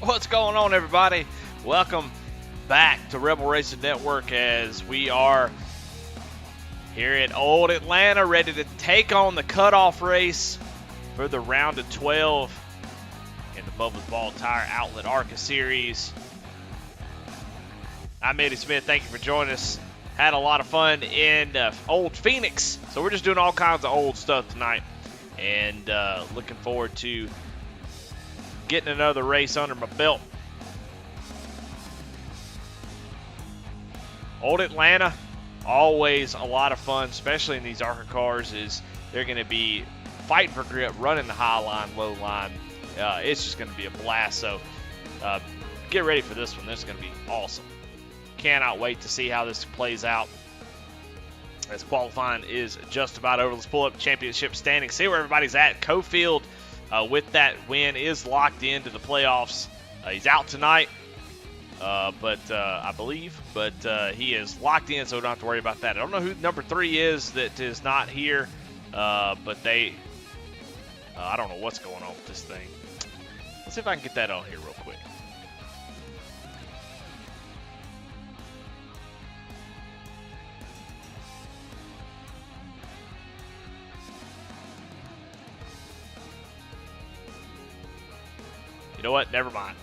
What's going on, everybody? Welcome back to Rebel Racing Network as we are here at Old Atlanta, ready to take on the cutoff race for the round of 12 in the Bubba's Ball Tire Outlet Arca Series. I'm Eddie Smith. Thank you for joining us. Had a lot of fun in Old Phoenix, so we're just doing all kinds of old stuff tonight, and looking forward to getting another race under my belt. Old Atlanta, always a lot of fun, especially in these Arca cars, is they're going to be fighting for grip, running the high line, low line. It's just going to be a blast, so get ready for this one. This is going to be awesome. Cannot wait to see how this plays out, as qualifying is just about over. Let's pull up championship standings, see where everybody's at. Cofield, with that win, is locked into the playoffs. He's out tonight, I believe, but he is locked in, so we don't have to worry about that. I don't know who number 3 is that is not here, but I don't know what's going on with this thing. Let's see if I can get that on here real quick. You know what? Never mind.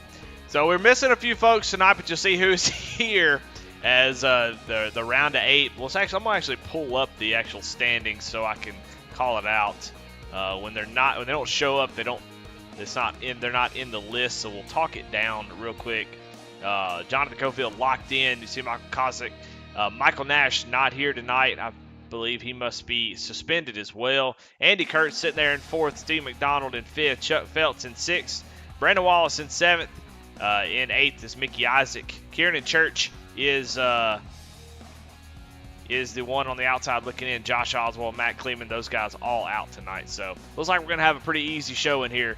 So we're missing a few folks tonight, but you'll see who's here as the round of 8. Well, I'm gonna actually pull up the actual standings so I can call it out. When they don't show up, they're not in the list. So we'll talk it down real quick. Jonathan Cofield locked in. You see Michael Kosick. Michael Nash not here tonight. I believe he must be suspended as well. Andy Kurtz sitting there in 4th. Steve McDonald in 5th. Chuck Feltz in 6th. Brandon Wallace in 7th. In 8th is Mickey Isaac. Kieran Church is the one on the outside looking in. Josh Oswald, Matt Kleeman, those guys all out tonight. So looks like we're going to have a pretty easy show in here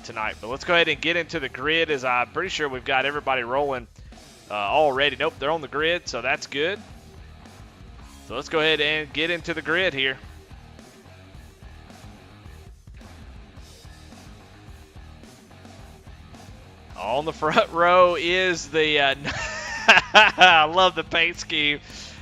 tonight. But let's go ahead and get into the grid, as I'm pretty sure we've got everybody rolling already. Nope, they're on the grid, so that's good. So let's go ahead and get into the grid here. On the front row is the I love the paint scheme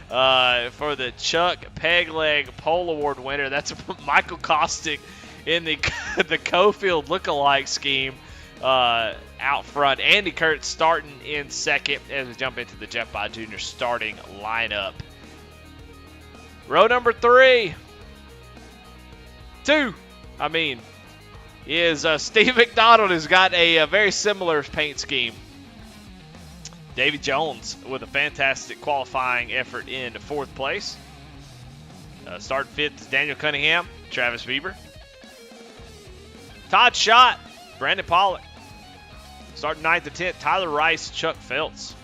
for the Chuck Pegleg Pole Award winner. That's Michael Kostick in the Cofield lookalike scheme out front. Andy Kurtz starting in 2nd as we jump into the Jeff Bye Jr. starting lineup. Row number 2 is Steve McDonald, has got a very similar paint scheme. Davey Jones with a fantastic qualifying effort in 4th place. Starting 5th is Daniel Cunningham, Travis Bieber. Todd Schott, Brandon Pollock. Starting 9th to 10th, Tyler Rice, Chuck Feltz.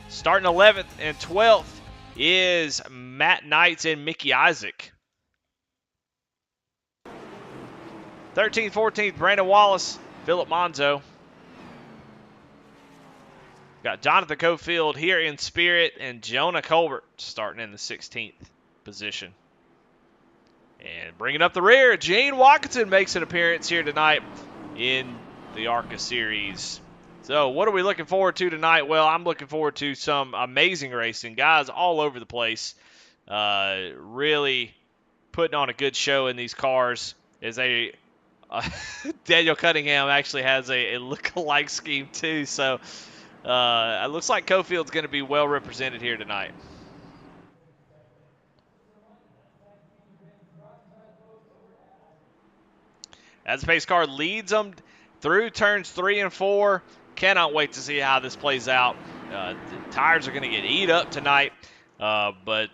Starting 11th and 12th is Matt Knights and Mickey Isaac. 13th, 14th, Brandon Wallace, Philip Monzo. Got Jonathan Cofield here in Spirit, and Jonah Colbert starting in the 16th position. And bringing up the rear, Gene Watkinson makes an appearance here tonight in the Arca Series. So what are we looking forward to tonight? Well, I'm looking forward to some amazing racing. Guys all over the place. Really putting on a good show in these cars. Daniel Cunningham actually has a look-alike scheme too, so it looks like Cofield's going to be well represented here tonight. As the pace car leads them through turns 3 and 4, cannot wait to see how this plays out. The tires are going to get eat up tonight, but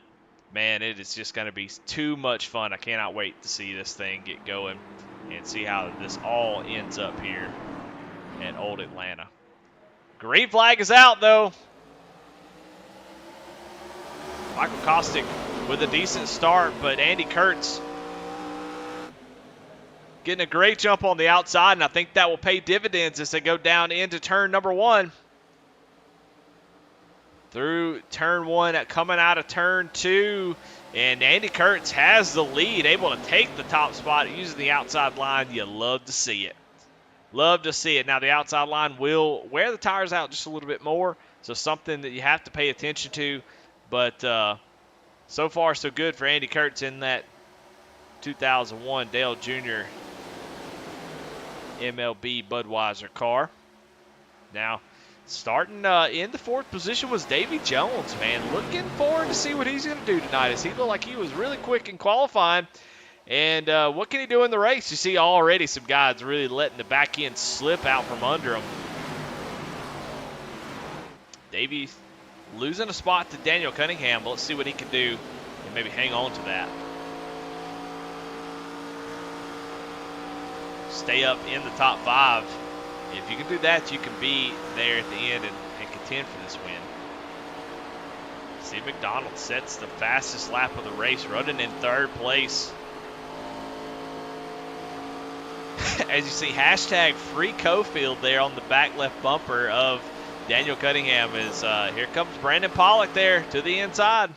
man, it is just going to be too much fun. I cannot wait to see this thing get going and see how this all ends up here at Old Atlanta. Green flag is out, though. Michael Kostick with a decent start, but Andy Kurtz getting a great jump on the outside, and I think that will pay dividends as they go down into turn number 1. Through turn 1, coming out of turn 2, and Andy Kurtz has the lead, able to take the top spot using the outside line. You love to see it. Love to see it. Now, the outside line will wear the tires out just a little bit more, so something that you have to pay attention to. But so far, so good for Andy Kurtz in that 2001 Dale Jr. MLB Budweiser car. Now, starting in the 4th position was Davy Jones, man. Looking forward to see what he's going to do tonight, as he looked like he was really quick in qualifying. And what can he do in the race? You see already some guys really letting the back end slip out from under him. Davy losing a spot to Daniel Cunningham, but let's see what he can do and maybe hang on to that. Stay up in the top 5. If you can do that, you can be there at the end and contend for this win. Steve McDonald sets the fastest lap of the race, running in 3rd place. As you see, hashtag free Cofield there on the back left bumper of Daniel Cunningham. Is here comes Brandon Pollock there to the inside.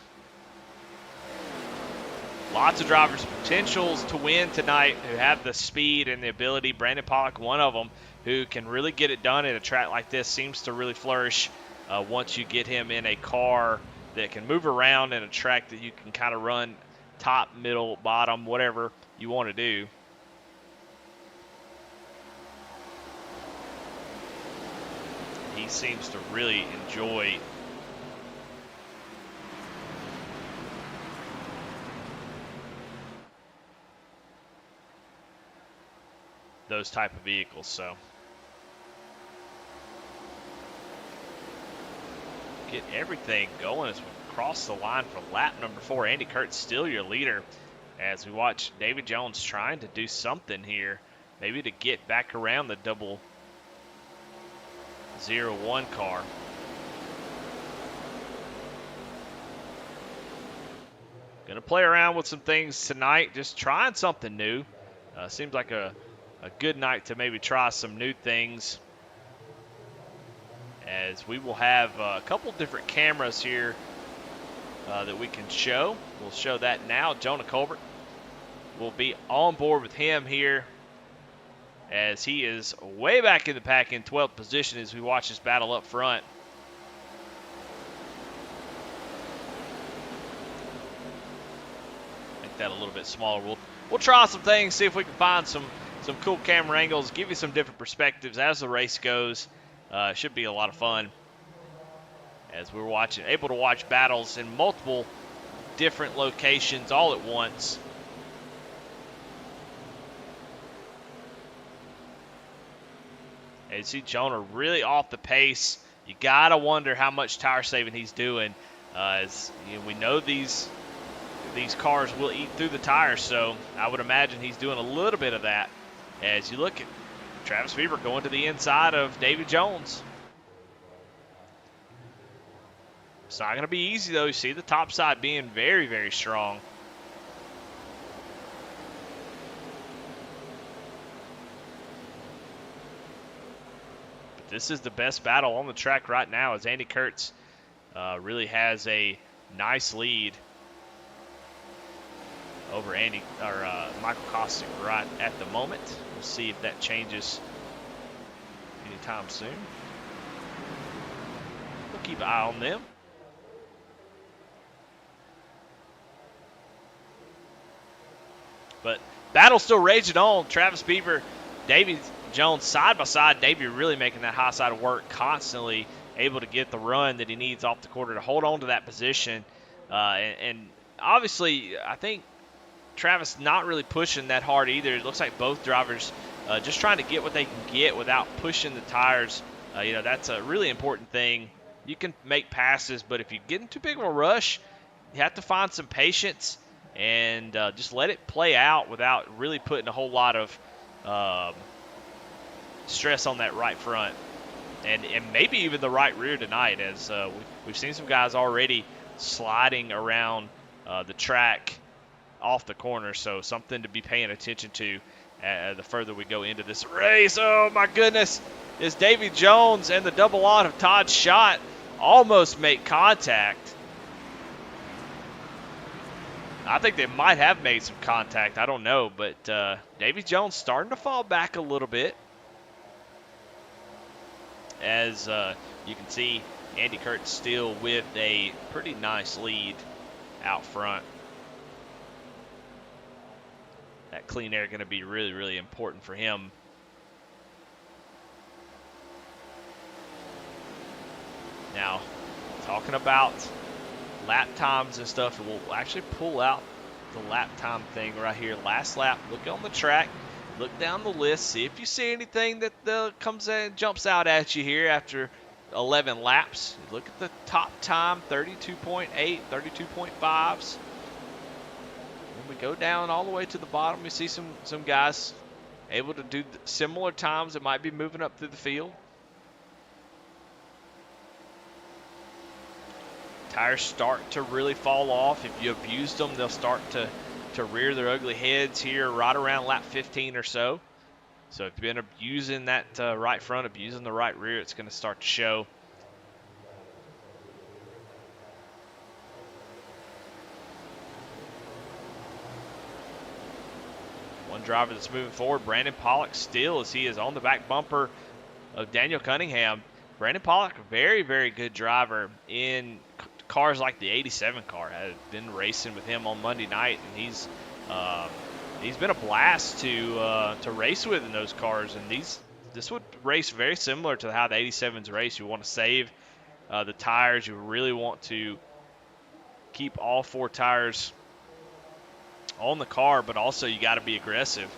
Lots of drivers' potentials to win tonight who have the speed and the ability. Brandon Pollock, one of them, who can really get it done at a track like this, seems to really flourish once you get him in a car that can move around in a track that you can kind of run top, middle, bottom, whatever you want to do. He seems to really enjoy those type of vehicles. So get everything going as we cross the line for lap number 4. Andy Kurtz still your leader, as we watch David Jones trying to do something here, maybe to get back around the 001 car. Gonna play around with some things tonight, just trying something new. Seems like a good night to maybe try some new things, as we will have a couple different cameras here that we can show. We'll show that now. Jonah Colbert will be on board with him here, as he is way back in the pack in 12th position as we watch this battle up front. Make that a little bit smaller. We'll try some things, see if we can find some cool camera angles, give you some different perspectives as the race goes. Should be a lot of fun, as we're able to watch battles in multiple different locations all at once. And you see Jonah really off the pace. You gotta wonder how much tire saving he's doing. As you know, we know these cars will eat through the tires, so I would imagine he's doing a little bit of that. As you look at Travis Beaver going to the inside of David Jones. It's not going to be easy, though. You see the top side being very, very strong. But this is the best battle on the track right now, as Andy Kurtz really has a nice lead over Michael Kostick right at the moment. We'll see if that changes anytime soon. We'll keep an eye on them. But battle still raging on. Travis Beaver, Davy Jones side by side. Davy really making that high side work, constantly able to get the run that he needs off the quarter to hold on to that position. And obviously, I think Travis not really pushing that hard either. It looks like both drivers just trying to get what they can get without pushing the tires. That's a really important thing. You can make passes, but if you get in too big of a rush, you have to find some patience and just let it play out without really putting a whole lot of stress on that right front. And maybe even the right rear tonight, as we've seen some guys already sliding around the track off the corner, so something to be paying attention to the further we go into this race. Oh my goodness, is Davy Jones and the double on of Todd Schott almost make contact. I think they might have made some contact, I don't know, but Davy Jones starting to fall back a little bit. as you can see, Andy Kurtz still with a pretty nice lead out front. That clean air going to be really, really important for him. Now, talking about lap times and stuff, we'll actually pull out the lap time thing right here. Last lap, look on the track, look down the list, see if you see anything that comes in, jumps out at you here after 11 laps. Look at the top time, 32.8, 32.5s. When we go down all the way to the bottom, we see some guys able to do similar times that might be moving up through the field. Tires start to really fall off. If you abuse them, they'll start to rear their ugly heads here right around lap 15 or so. So if you've been abusing that right front, abusing the right rear, it's going to start to show. One driver that's moving forward, Brandon Pollock, still as he is on the back bumper of Daniel Cunningham. Brandon Pollock, a very, very good driver in cars like the 87 car. Had been racing with him on Monday night, and he's been a blast to race with in those cars. And this would race very similar to how the 87s race. You want to save the tires. You really want to keep all 4 tires on the car, but also you got to be aggressive.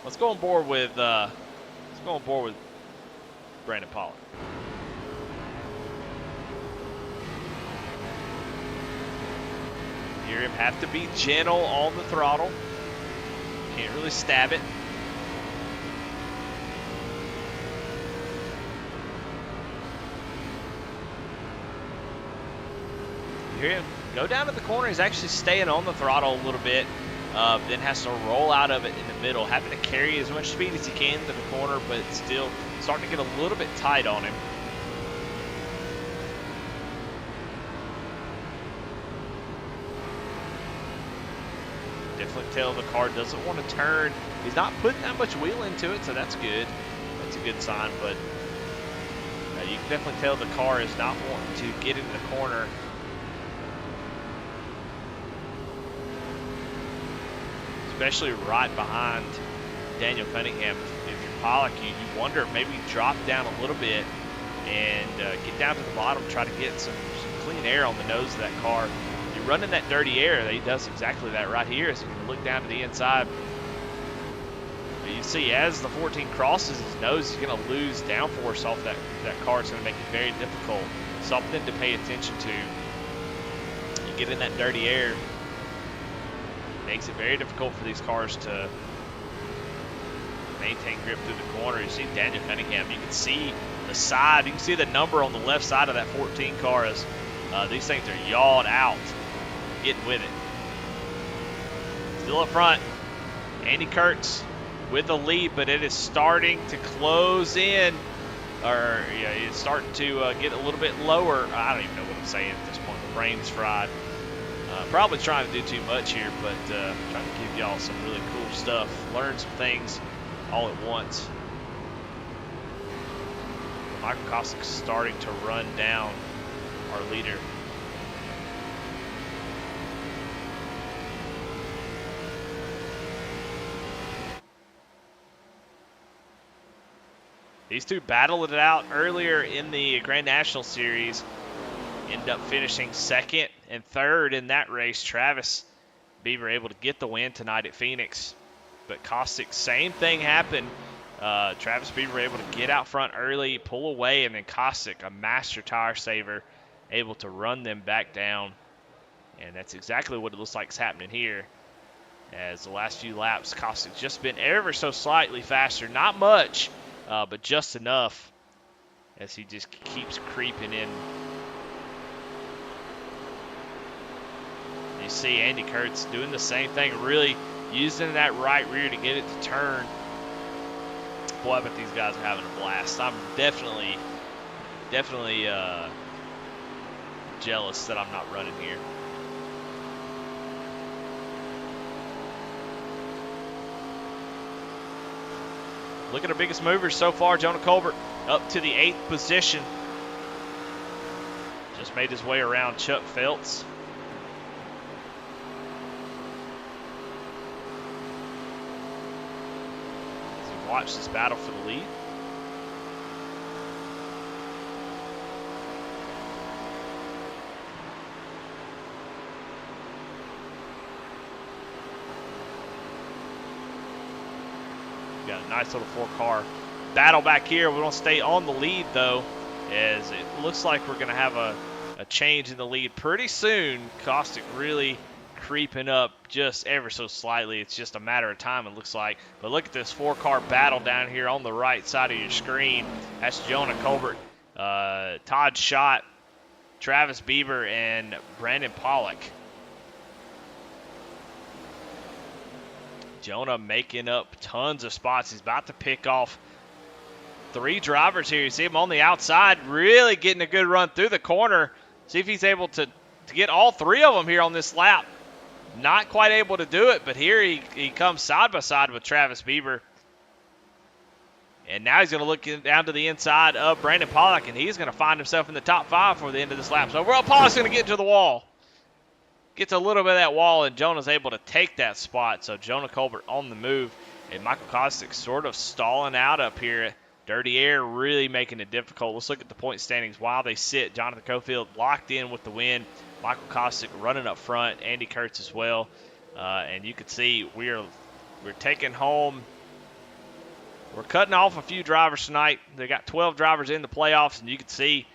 Let's go on board with Brandon Pollock. Hear him have to be gentle on the throttle. Can't really stab it. You hear him go down to the corner. He's actually staying on the throttle a little bit. Then has to roll out of it in the middle, having to carry as much speed as he can to the corner, but it's still starting to get a little bit tight on him. Definitely tell the car doesn't want to turn. He's not putting that much wheel into it, so that's good. That's a good sign, but you can definitely tell the car is not wanting to get into the corner. Especially right behind Daniel Cunningham. If you're Pollock, you wonder if maybe drop down a little bit and get down to the bottom, try to get some clean air on the nose of that car. You're running that dirty air. He does exactly that right here. So you can look down to the inside. But you see, as the 14 crosses his nose, he's going to lose downforce off that car. It's going to make it very difficult. Something to pay attention to. You get in that dirty air, makes it very difficult for these cars to maintain grip through the corner. You see Daniel Cunningham. You can see the side. You can see the number on the left side of that 14 car as these things are yawed out, getting with it. Still up front, Andy Kurtz with a lead, but it is starting to close in. Or yeah, it's starting to get a little bit lower. I don't even know what I'm saying at this point. The brain's fried. Probably trying to do too much here, but trying to give y'all some really cool stuff. Learn some things all at once. Michael Kosic's starting to run down our leader. These two battled it out earlier in the Grand National Series. Ended up finishing second and third in that race. Travis Beaver able to get the win tonight at Phoenix. But Kosick, same thing happened. Travis Beaver able to get out front early, pull away, and then Kosick, a master tire saver, able to run them back down. And that's exactly what it looks like is happening here. As the last few laps, Kosick's just been ever so slightly faster. Not much, but just enough as he just keeps creeping in. You see Andy Kurtz doing the same thing, really using that right rear to get it to turn. Boy, I bet these guys are having a blast. I'm definitely jealous that I'm not running here. Look at our biggest movers so far. Jonah Colbert up to the 8th position. Just made his way around Chuck Phelps. As we watch this battle for the lead. Got a nice little 4-car battle back here. We want to stay on the lead, though, as it looks like we're going to have a change in the lead pretty soon. Caustic really creeping up just ever so slightly. It's just a matter of time, it looks like. But look at this 4-car battle down here on the right side of your screen. That's Jonah Colbert, Todd Schott, Travis Bieber, and Brandon Pollock. Jonah making up tons of spots. He's about to pick off 3 drivers here. You see him on the outside, really getting a good run through the corner. See if he's able to get all 3 of them here on this lap. Not quite able to do it, but here he comes side by side with Travis Bieber. And now he's going to look down to the inside of Brandon Pollock, and he's going to find himself in the top 5 for the end of this lap. So overall, Pollock's going to get into the wall. Gets a little bit of that wall, and Jonah's able to take that spot. So Jonah Colbert on the move, and Michael Caustic sort of stalling out up here. Dirty Air really making it difficult. Let's look at the point standings while they sit. Jonathan Cofield locked in with the win. Michael Caustic running up front. Andy Kurtz as well. And you can see we're taking home. We're cutting off a few drivers tonight. They got 12 drivers in the playoffs, and you can see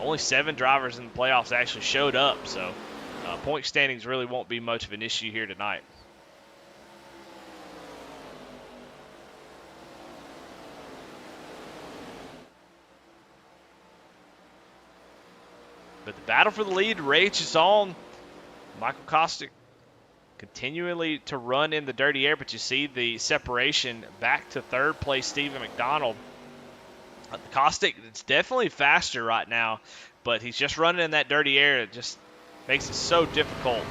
only 7 drivers in the playoffs actually showed up. So point standings really won't be much of an issue here tonight. But the battle for the lead rages on. Michael Caustic continually to run in the dirty air, but you see the separation back to 3rd place, Stephen McDonald. Caustic, it's definitely faster right now, but he's just running in that dirty air. It just makes it so difficult.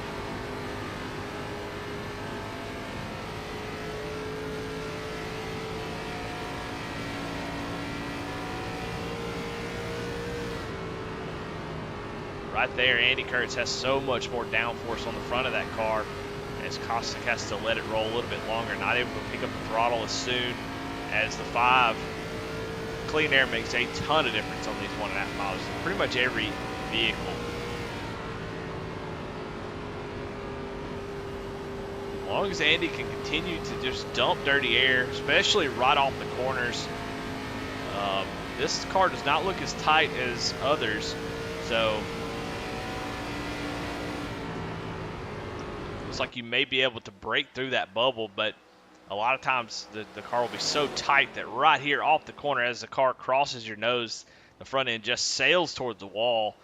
Right there, Andy Kurtz has so much more downforce on the front of that car, as Caustic has to let it roll a little bit longer, not able to pick up the throttle as soon as the 5. Clean air makes a ton of difference on these 1.5 miles. Pretty much every vehicle. As long as Andy can continue to just dump dirty air, especially right off the corners. This car does not look as tight as others, so looks like you may be able to break through that bubble, but a lot of times the car will be so tight that right here off the corner, as the car crosses your nose, the front end just sails towards the wall.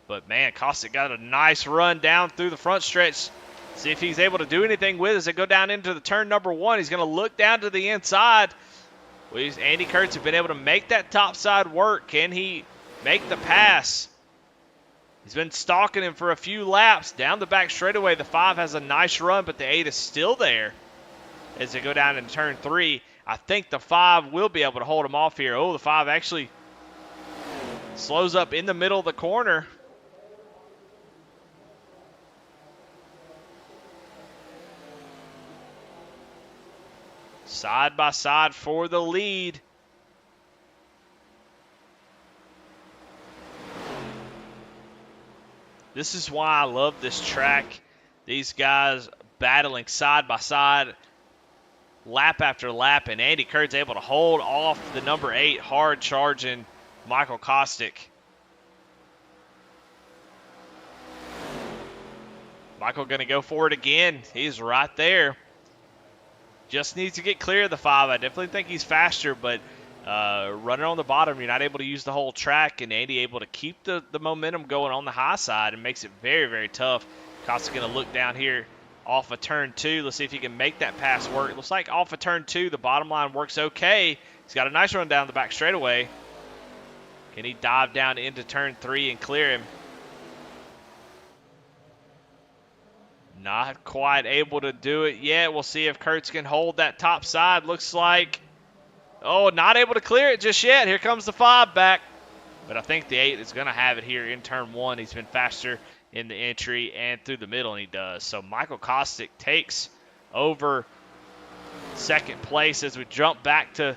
But man, Caustic got a nice run down through the front stretch. See if he's able to do anything with it as they go down into the turn number 1. He's going to look down to the inside. Well, Andy Kurtz has been able to make that top side work. Can he make the pass? He's been stalking him for a few laps. Down the back straightaway, the 5 has a nice run, but the 8 is still there. As they go down into turn 3, I think the 5 will be able to hold him off here. Oh, the 5 actually slows up in the middle of the corner. Side by side for the lead. This is why I love this track. These guys battling side by side, lap after lap, and Andy Kurtz able to hold off the number 8 hard charging Michael Caustic. Michael going to go for it again. He's right there. Just needs to get clear of the 5. I definitely think he's faster, but running on the bottom, you're not able to use the whole track, and Andy able to keep the momentum going on the high side and makes it very, very tough. Caustic going to look down here off of turn 2. Let's see if he can make that pass work. It looks like off of turn 2, the bottom line works okay. He's got a nice run down the back straightaway. Can he dive down into turn 3 and clear him? Not quite able to do it yet. We'll see if Kurtz can hold that top side. Looks like, oh, not able to clear it just yet. Here comes the 5 back. But I think the 8 is going to have it here in turn 1. He's been faster in the entry and through the middle, and he does. So Michael Kostick takes over second place as we jump back to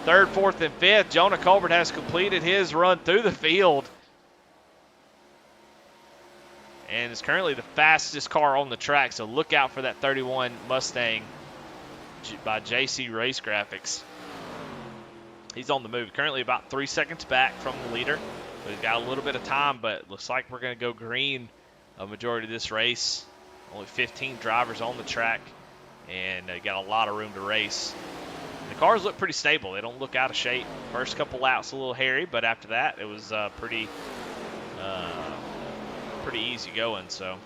3rd, 4th, and 5th. Jonah Colbert has completed his run through the field and is currently the fastest car on the track. So look out for that 31 Mustang by JC Race Graphics. He's on the move. Currently about 3 seconds back from the leader. So he's got a little bit of time, but looks like we're going to go green a majority of this race. Only 15 drivers on the track, and they got a lot of room to race. The cars look pretty stable. They don't look out of shape. First couple laps a little hairy, but after that it was pretty easy going. So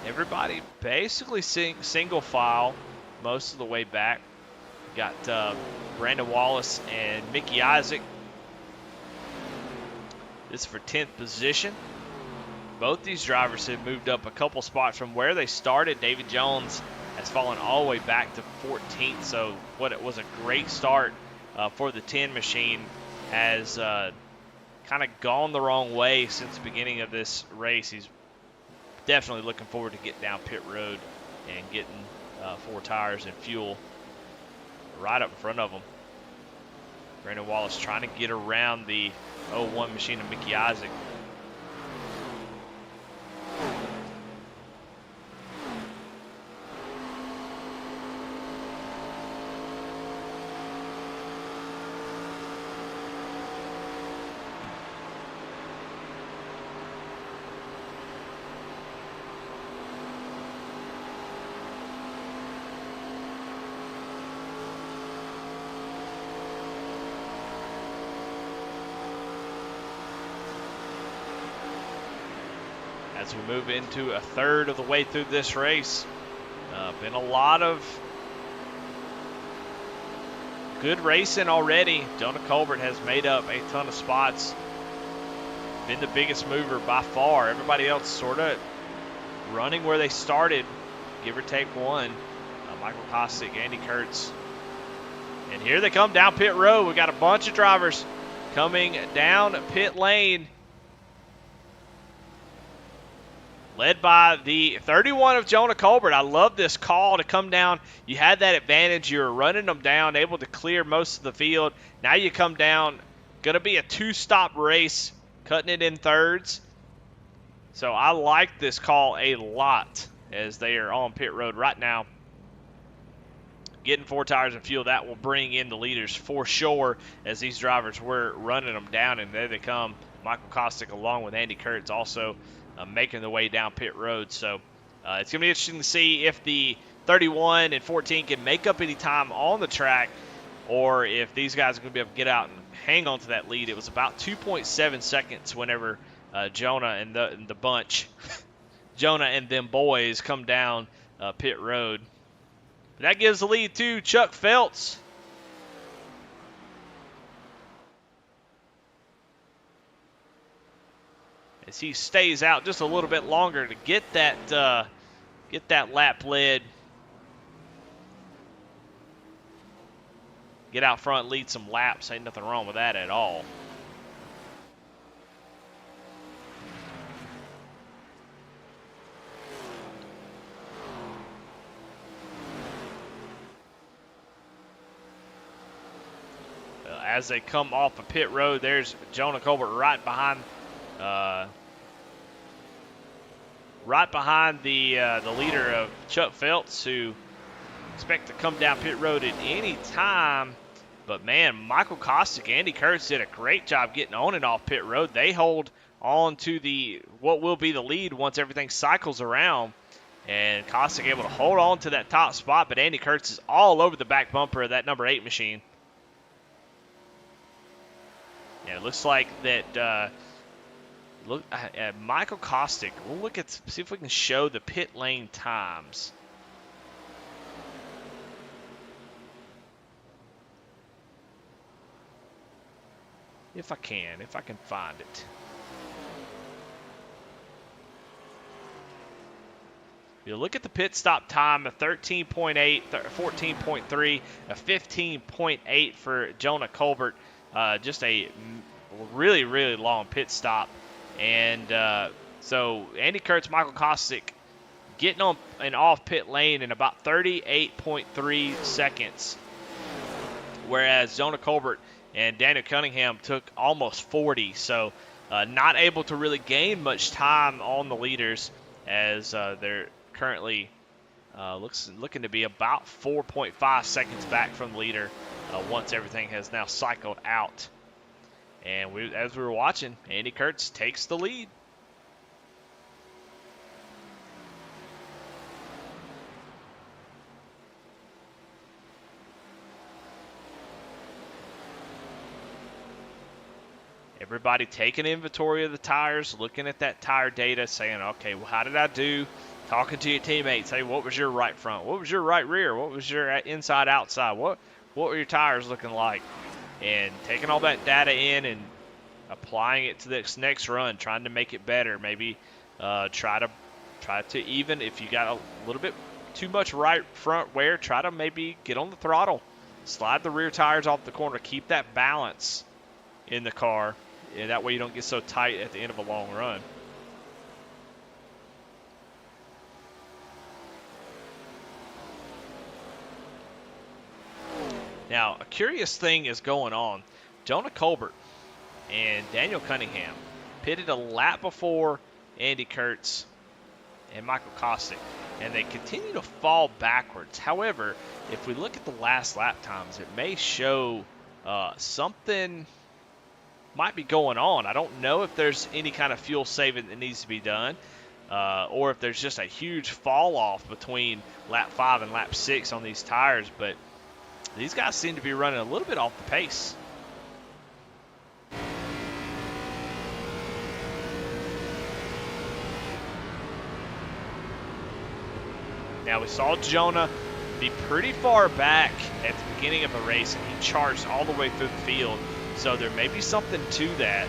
everybody basically single file most of the way back. Got Brandon Wallace and Mickey Isaac. This is for 10th position. Both these drivers have moved up a couple spots from where they started. David Jones has fallen all the way back to 14th. So what it was a great start for the 10 machine has kind of gone the wrong way since the beginning of this race. He's definitely looking forward to getting down pit road and getting 4 tires and fuel right up in front of him. Brandon Wallace trying to get around the 01 machine of Mickey Isaac. As we move into a third of the way through this race. Been a lot of good racing already. Jonah Colbert has made up a ton of spots. Been the biggest mover by far. Everybody else sort of running where they started, give or take one. Michael Kostick, Andy Kurtz. And here they come down pit road. We got a bunch of drivers coming down pit lane, led by the 31 of Jonah Colbert. I love this call to come down. You had that advantage. You were running them down, able to clear most of the field. Now you come down. Going to be a 2-stop race, cutting it in thirds. So I like this call a lot as they are on pit road right now. Getting 4 tires and fuel, that will bring in the leaders for sure, as these drivers were running them down, and there they come. Michael Kostick along with Andy Kurtz also making their way down pit road. So it's going to be interesting to see if the 31 and 14 can make up any time on the track, or if these guys are going to be able to get out and hang on to that lead. It was about 2.7 seconds whenever Jonah and the bunch, Jonah and them boys, come down pit road. But that gives the lead to Chuck Feltz. As he stays out just a little bit longer to get that lap led. Get out front, lead some laps. Ain't nothing wrong with that at all. As they come off of pit road, there's Jonah Colbert right behind the leader of Chuck Feltz, who expect to come down pit road at any time. But man, Michael Kostick, Andy Kurtz did a great job getting on and off pit road. They hold on to what will be the lead once everything cycles around. And Kostick able to hold on to that top spot, but Andy Kurtz is all over the back bumper of that number 8 machine. Yeah, it looks like that. Look at Michael Kostick. We'll look at see if we can show the pit lane times. If I can find it. You look at the pit stop time, a 13.8, 14.3, a 15.8 for Jonah Colbert. Just a really, really long pit stop. And so Andy Kurtz, Michael Kostick getting on and off pit lane in about 38.3 seconds. Whereas Jonah Colbert and Daniel Cunningham took almost 40. So not able to really gain much time on the leaders as they're currently looking to be about 4.5 seconds back from the leader once everything has now cycled out. And as we were watching, Andy Kurtz takes the lead. Everybody taking inventory of the tires, looking at that tire data, saying, okay, well, how did I do? Talking to your teammates, hey, what was your right front? What was your right rear? What was your inside, outside? What were your tires looking like? And taking all that data in and applying it to this next run, trying to make it better. Maybe try to even, if you got a little bit too much right front wear, try to maybe get on the throttle, slide the rear tires off the corner, keep that balance in the car. And that way you don't get so tight at the end of a long run. Now, a curious thing is going on. Jonah Colbert and Daniel Cunningham pitted a lap before Andy Kurtz and Michael Kostick, and they continue to fall backwards. However, if we look at the last lap times, it may show something might be going on. I don't know if there's any kind of fuel saving that needs to be done, or if there's just a huge fall off between lap 5 and lap 6 on these tires, but these guys seem to be running a little bit off the pace. Now, we saw Jonah be pretty far back at the beginning of the race, and he charged all the way through the field. So there may be something to that.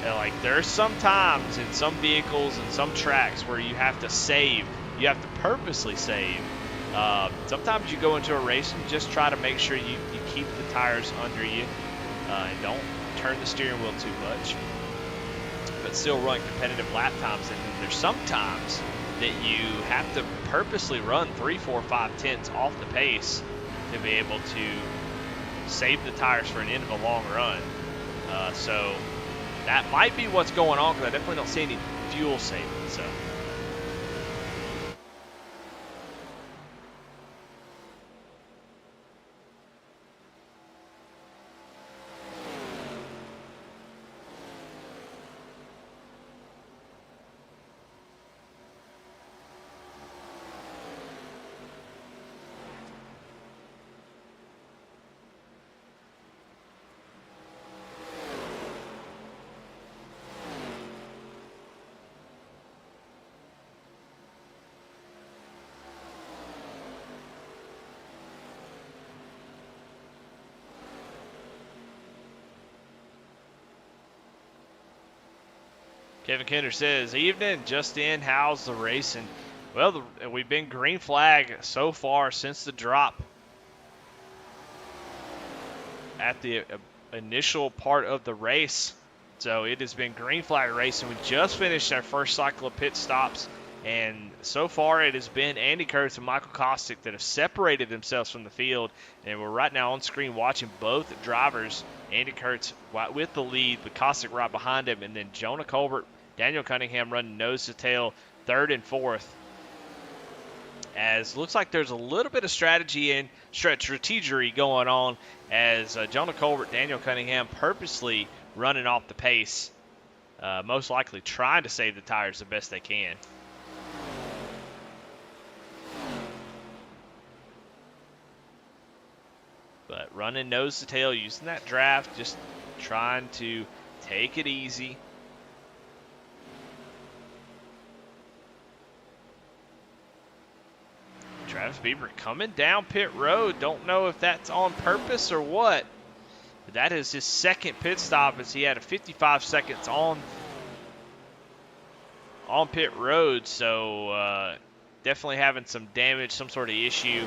Like, there's some times in some vehicles and some tracks where you have to save. You have to purposely save. Sometimes you go into a race and just try to make sure you keep the tires under you and don't turn the steering wheel too much, but still run competitive lap times. And then there's some times that you have to purposely run 3, 4, 5 tenths off the pace to be able to save the tires for an end of a long run. So that might be what's going on, because I definitely don't see any fuel saving. So. Kevin Kinder says, evening, just in, how's the racing? Well, we've been green flag so far since the drop at the initial part of the race. So it has been green flag racing. We just finished our first cycle of pit stops, and so far it has been Andy Kurtz and Michael Kostick that have separated themselves from the field, and we're right now on screen watching both drivers. Andy Kurtz with the lead, but Kostick right behind him, and then Jonah Colbert, Daniel Cunningham running nose to tail, 3rd and 4th. As looks like there's a little bit of strategy and strategery going on as Jonah Colbert, Daniel Cunningham purposely running off the pace, most likely trying to save the tires the best they can. running nose to tail, using that draft, just trying to take it easy. Travis Bieber coming down pit road. Don't know if that's on purpose or what. But that is his second pit stop, as he had a 55 seconds on pit road. So definitely having some damage, some sort of issue.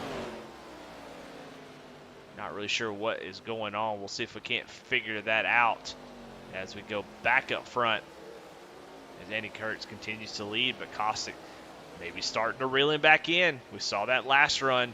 Not really sure what is going on. We'll see if we can't figure that out as we go back up front. As Andy Kurtz continues to lead, but Caustic maybe starting to reel him back in. We saw that last run.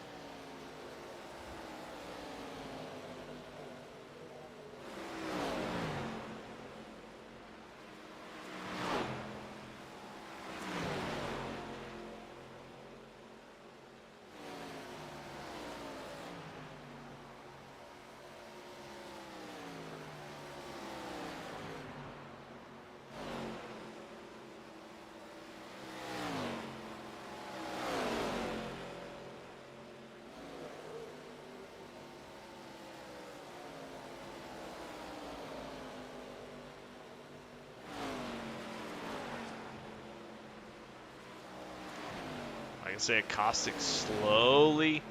Like I said, Caustic slowly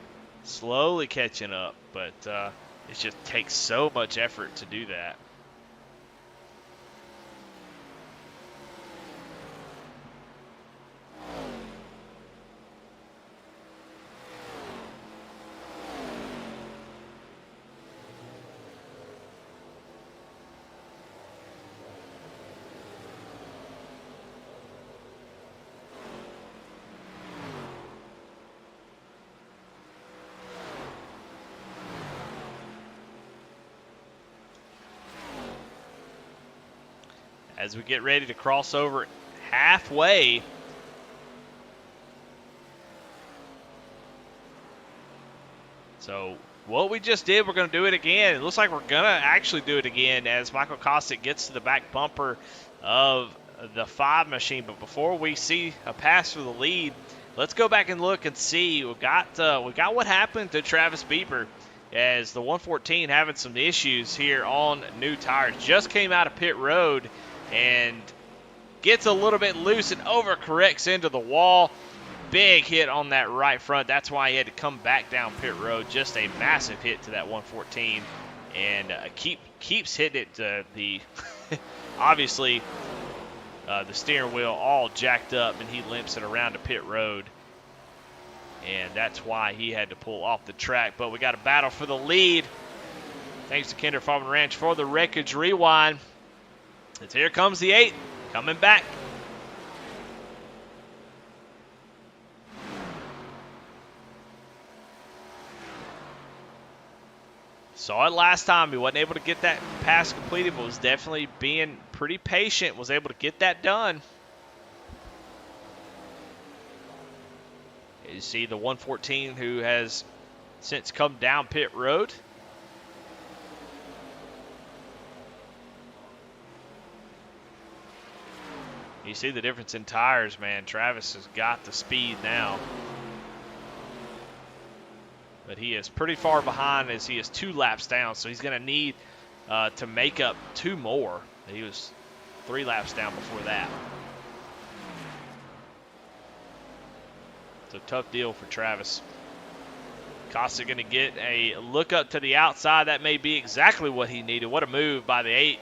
catching up, but it just takes so much effort to do that. As we get ready to cross over halfway. So what we just did, we're going to do it again. It looks like we're going to actually do it again as Michael Caustic gets to the back bumper of the 5 machine. But before we see a pass for the lead, let's go back and look and see. We got what happened to Travis Bieber, as the 114 having some issues here on new tires. Just came out of pit road and gets a little bit loose and overcorrects into the wall. Big hit on that right front. That's why he had to come back down pit road. Just a massive hit to that 114, and keeps hitting it to the obviously the steering wheel all jacked up, and he limps it around to pit road, and that's why he had to pull off the track. But we got a battle for the lead. Thanks to Kinder Farm and Ranch for the Wreckage Rewind. As here comes the 8 coming back. Saw it last time. He wasn't able to get that pass completed, but was definitely being pretty patient. Was able to get that done. You see the 114 who has since come down pit road. You see the difference in tires, man. Travis has got the speed now. But he is pretty far behind, as he is 2 laps down. So he's going to need to make up 2 more. He was 3 laps down before that. It's a tough deal for Travis. Costa going to get a look up to the outside. That may be exactly what he needed. What a move by the 8.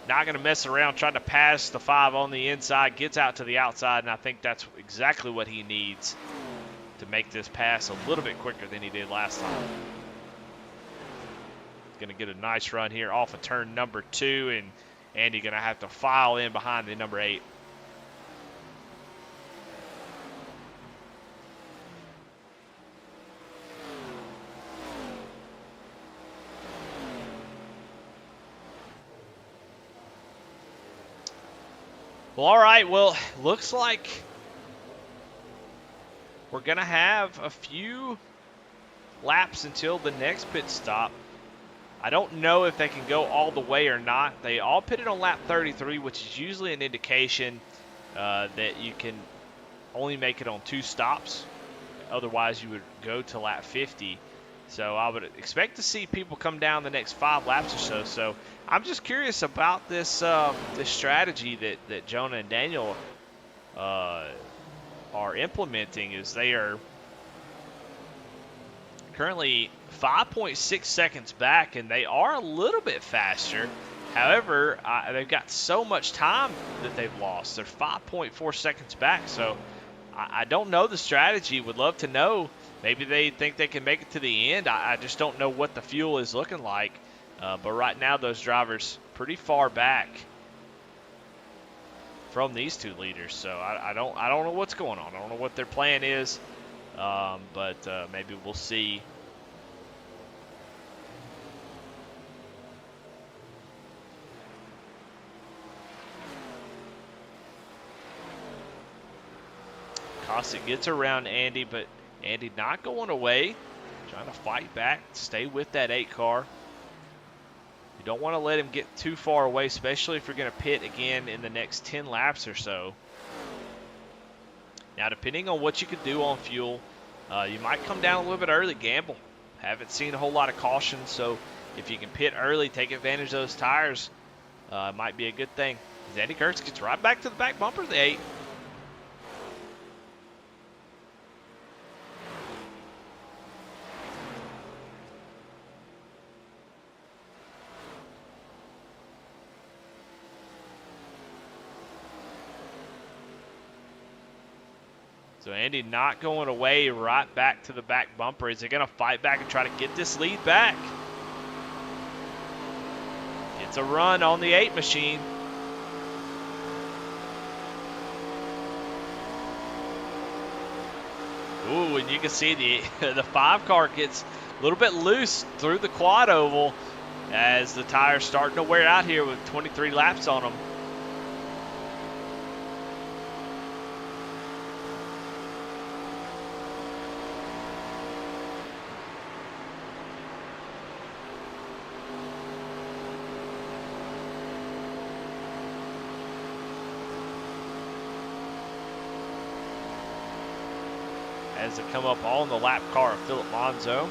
Not going to mess around, trying to pass the 5 on the inside. Gets out to the outside, and I think that's exactly what he needs to make this pass a little bit quicker than he did last time. Going to get a nice run here off of turn number 2, and Andy going to have to file in behind the number 8. Well, all right. Well, looks like we're going to have a few laps until the next pit stop. I don't know if they can go all the way or not. They all pitted on lap 33, which is usually an indication that you can only make it on 2 stops. Otherwise, you would go to lap 50. So I would expect to see people come down the next 5 laps or so. So I'm just curious about this this strategy that Jonah and Daniel are implementing. Is they are currently 5.6 seconds back, and they are a little bit faster. However, they've got so much time that they've lost. They're 5.4 seconds back, so I don't know the strategy. Would love to know. Maybe they think they can make it to the end. I just don't know what the fuel is looking like. But right now, those drivers pretty far back from these 2 leaders. So I don't know what's going on. I don't know what their plan is. But maybe we'll see. Cossack gets around Andy, but Andy not going away. Trying to fight back, stay with that 8 car. You don't want to let him get too far away, especially if you're going to pit again in the next 10 laps or so. Now, depending on what you can do on fuel, you might come down a little bit early, gamble. Haven't seen a whole lot of caution, so if you can pit early, take advantage of those tires, it might be a good thing. Andy Kurtz gets right back to the back bumper of the 8. So Andy not going away, right back to the back bumper. Is he going to fight back and try to get this lead back? It's a run on the 8 machine. Ooh, and you can see the 5 car gets a little bit loose through the quad oval as the tire's starting to wear out here with 23 laps on them. As they come up on the lap car of Philip Monzo.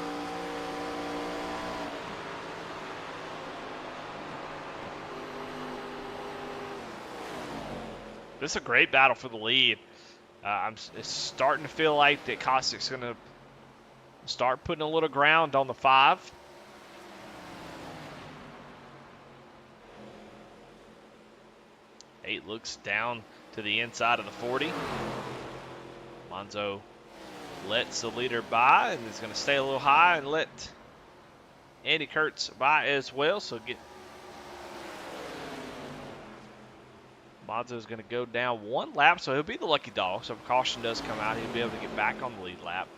This is a great battle for the lead. It's starting to feel like that Cossack's going to start putting a little ground on the 5. Eight looks down to the inside of the 40. Monzo lets the leader by and is going to stay a little high and let Andy Kurtz by as well. So Monzo's going to go down 1 lap, so he'll be the lucky dog. So if caution does come out, he'll be able to get back on the lead lap.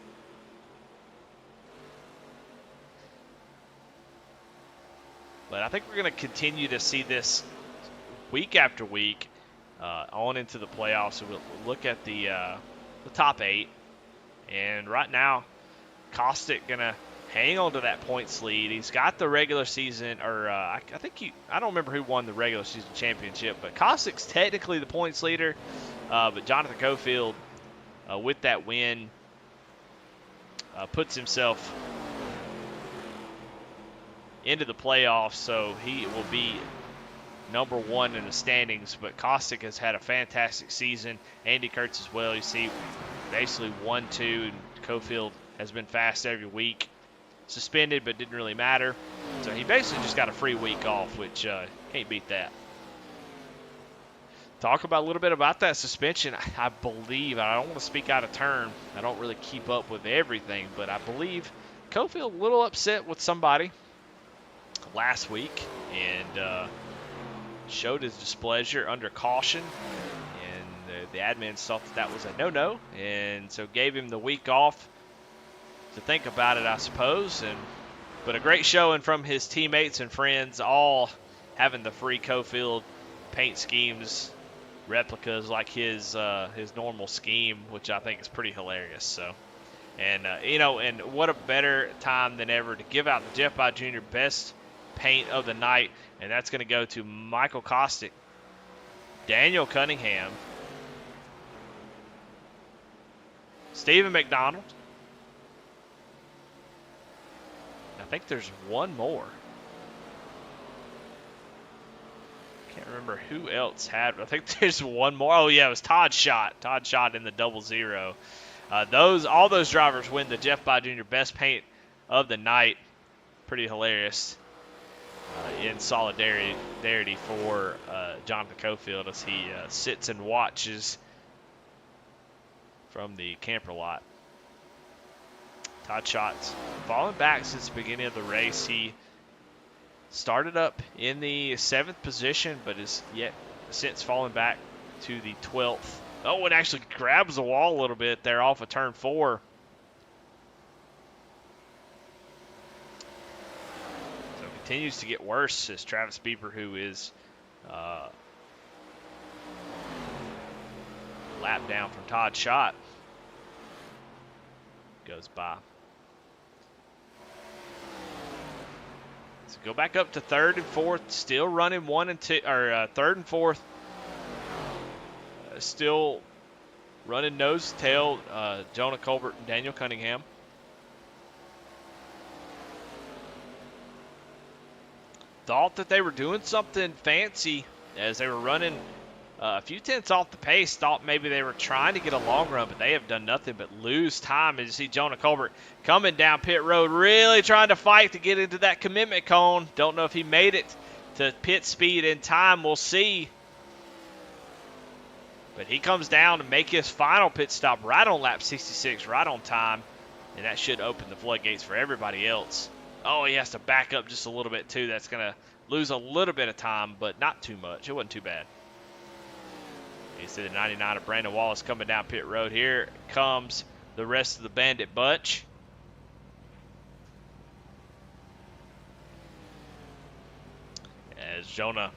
But I think we're going to continue to see this week after week on into the playoffs. So we'll look at the top 8. And right now, Cossack going to hang on to that points lead. He's got the regular season, or I don't remember who won the regular season championship, but Cossack's technically the points leader. But Jonathan Cofield, with that win, puts himself into the playoffs, so he will be number 1 in the standings. But Cossack has had a fantastic season. Andy Kurtz as well. You see, basically 1-2, and Cofield has been fast every week. Suspended, but didn't really matter. So he basically just got a free week off, which can't beat that. Talk about a little bit about that suspension. I believe, I don't want to speak out of turn. I don't really keep up with everything, but I believe Cofield a little upset with somebody last week and showed his displeasure under caution. And the admins thought that was a no-no, and so gave him the week off to think about it, I suppose. But a great showing from his teammates and friends, all having the free Cofield paint schemes, replicas like his normal scheme, which I think is pretty hilarious. So, and and what a better time than ever to give out the Jeff Bott Jr. Best Paint of the Night, and that's going to go to Michael Cossack, Daniel Cunningham, Stephen McDonald, I think there's one more. Can't remember who else had. I think there's one more. Oh yeah, it was Todd Schott. Todd Schott in the 00. All those drivers win the Jeff Bye Jr. Best Paint of the Night. Pretty hilarious. In solidarity for Jonathan Cofield as he sits and watches from the camper lot. Todd Schott's fallen back since the beginning of the race. He started up in the 7th position, but has yet since fallen back to the 12th. Oh, and actually grabs the wall a little bit there off of turn 4. So it continues to get worse as Travis Bieber, who is lap down from Todd Schott, goes by. So go back up to 3rd and 4th, still running 1 and 2, or 3rd and 4th. Still running nose to tail, Jonah Colbert and Daniel Cunningham. Thought that they were doing something fancy as they were running a few tenths off the pace. Thought maybe they were trying to get a long run, but they have done nothing but lose time. As you see Jonah Colbert coming down pit road, really trying to fight to get into that commitment cone. Don't know if he made it to pit speed in time. We'll see. But he comes down to make his final pit stop right on lap 66, right on time. And that should open the floodgates for everybody else. Oh, he has to back up just a little bit too. That's going to lose a little bit of time, but not too much. It wasn't too bad. You see the 99 of Brandon Wallace coming down pit road. Here comes the rest of the Bandit bunch. As Jonah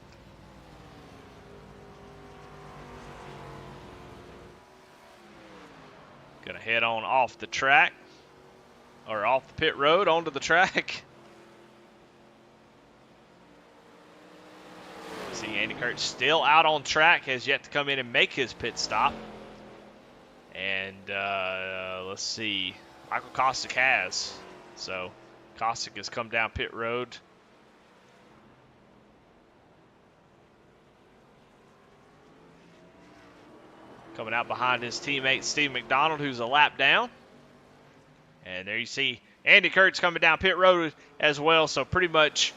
gonna head on off the track, or off the pit road onto the track. See Andy Kurtz still out on track, has yet to come in and make his pit stop. And let's see, Michael Kostick has. So Kostick has come down pit road. Coming out behind his teammate Steve McDonald, who's a lap down. And there you see Andy Kurtz coming down pit road as well. So pretty much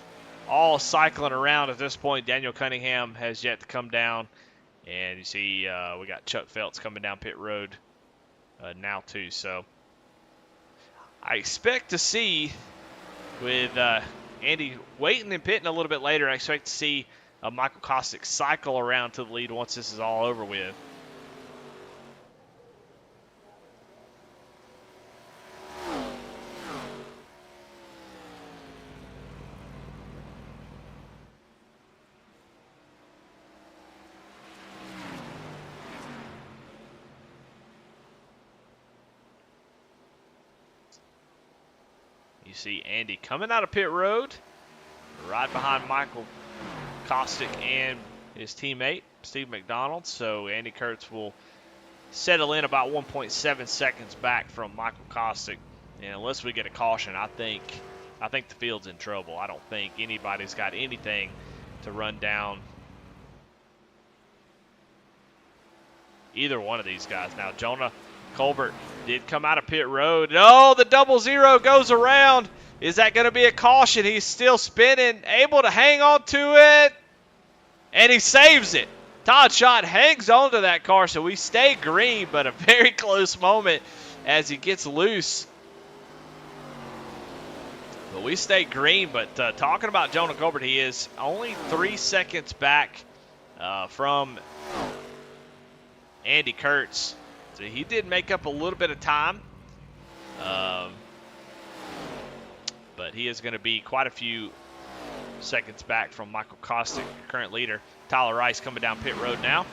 all cycling around at this point. Daniel Cunningham has yet to come down. And you see we got Chuck Phelps coming down pit road now too. So I expect to see, with Andy waiting and pitting a little bit later, I expect to see Michael Kostick cycle around to the lead once this is all over with. You see Andy coming out of pit road, right behind Michael Kostick and his teammate, Steve McDonald. So Andy Kurtz will settle in about 1.7 seconds back from Michael Kostick. And unless we get a caution, I think the field's in trouble. I don't think anybody's got anything to run down either one of these guys. Now, Jonah Colbert did come out of pit road. Oh, the 00 goes around. Is that going to be a caution? He's still spinning, able to hang on to it, and he saves it. Todd Schott hangs on to that car, so we stay green, but a very close moment as he gets loose. But we stay green, but talking about Jonah Colbert, he is only 3 seconds back from Andy Kurtz. So he did make up a little bit of time, but he is going to be quite a few seconds back from Michael Kostick, current leader. Tyler Rice coming down pit road now.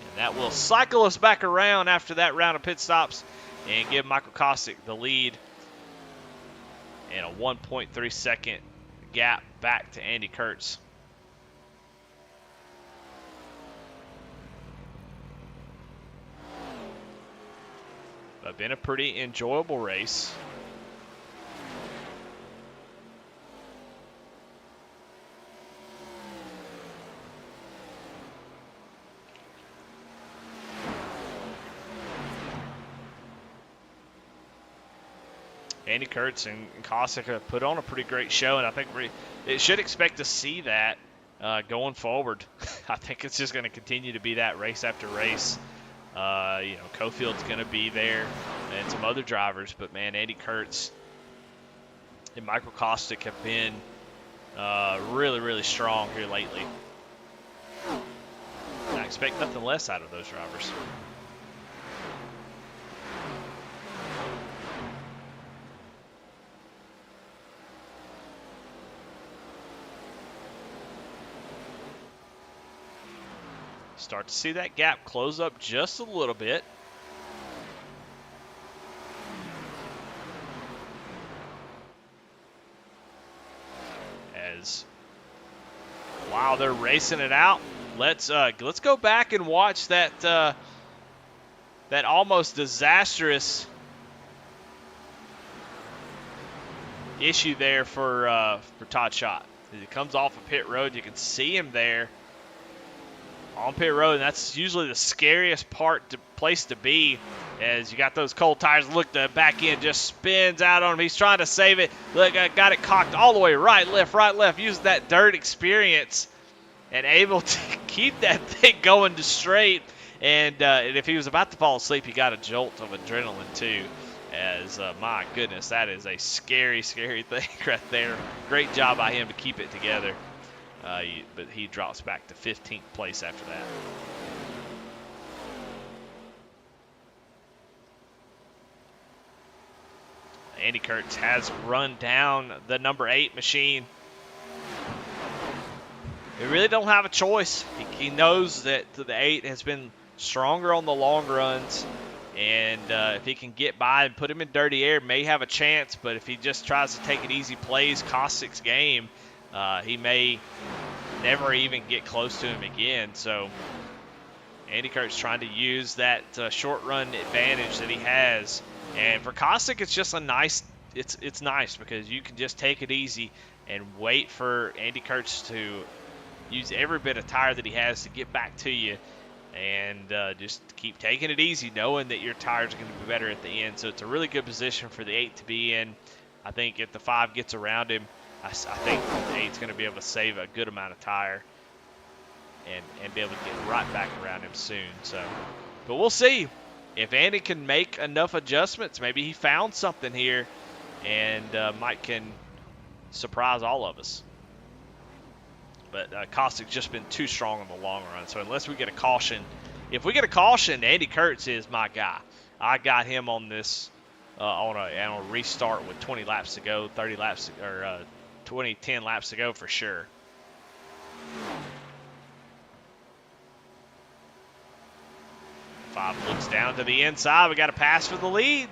And that will cycle us back around after that round of pit stops and give Michael Kostick the lead and a 1.3 second gap back to Andy Kurtz. But been a pretty enjoyable race. Andy Kurtz and Kostic have put on a pretty great show, and I think it should expect to see that going forward. I think it's just going to continue to be that race after race. Cofield's going to be there and some other drivers, but man, Andy Kurtz and Michael Kostic have been really, really strong here lately. And I expect nothing less out of those drivers. Start to see that gap close up just a little bit. While they're racing it out, let's go back and watch that that almost disastrous issue there for Todd Schott. As he comes off of pit road, you can see him there on pit road, and that's usually the scariest place to be, as you got those cold tires. Look, the back end just spins out on him. He's trying to save it. Look, got it cocked all the way right, left, using that dirt experience and able to keep that thing going to straight. And if he was about to fall asleep, he got a jolt of adrenaline too. As my goodness, that is a scary, scary thing right there. Great job by him to keep it together. But he drops back to 15th place after that. Andy Kurtz has run down the number 8 machine. They really don't have a choice. He knows that the 8 has been stronger on the long runs. And if he can get by and put him in dirty air, may have a chance. But if he just tries to take it easy, plays Kostic's game, he may never even get close to him again. So Andy Kurtz trying to use that short run advantage that he has. And for Kostic, it's just a nice. It's nice because you can just take it easy and wait for Andy Kurtz to use every bit of tire that he has to get back to you, and just keep taking it easy, knowing that your tires are going to be better at the end. So it's a really good position for the 8 to be in. I think if the 5 gets around him, I think the 8's going to be able to save a good amount of tire and be able to get right back around him soon. So, but we'll see if Andy can make enough adjustments. Maybe he found something here, and Mike can surprise all of us. But Kostic's just been too strong in the long run. So unless we get a caution, if we get a caution, Andy Kurtz is my guy. I got him on this on a restart with 20 laps to go, 30 laps or 10 laps to go for sure. Five looks down to the inside. We got a pass for the lead.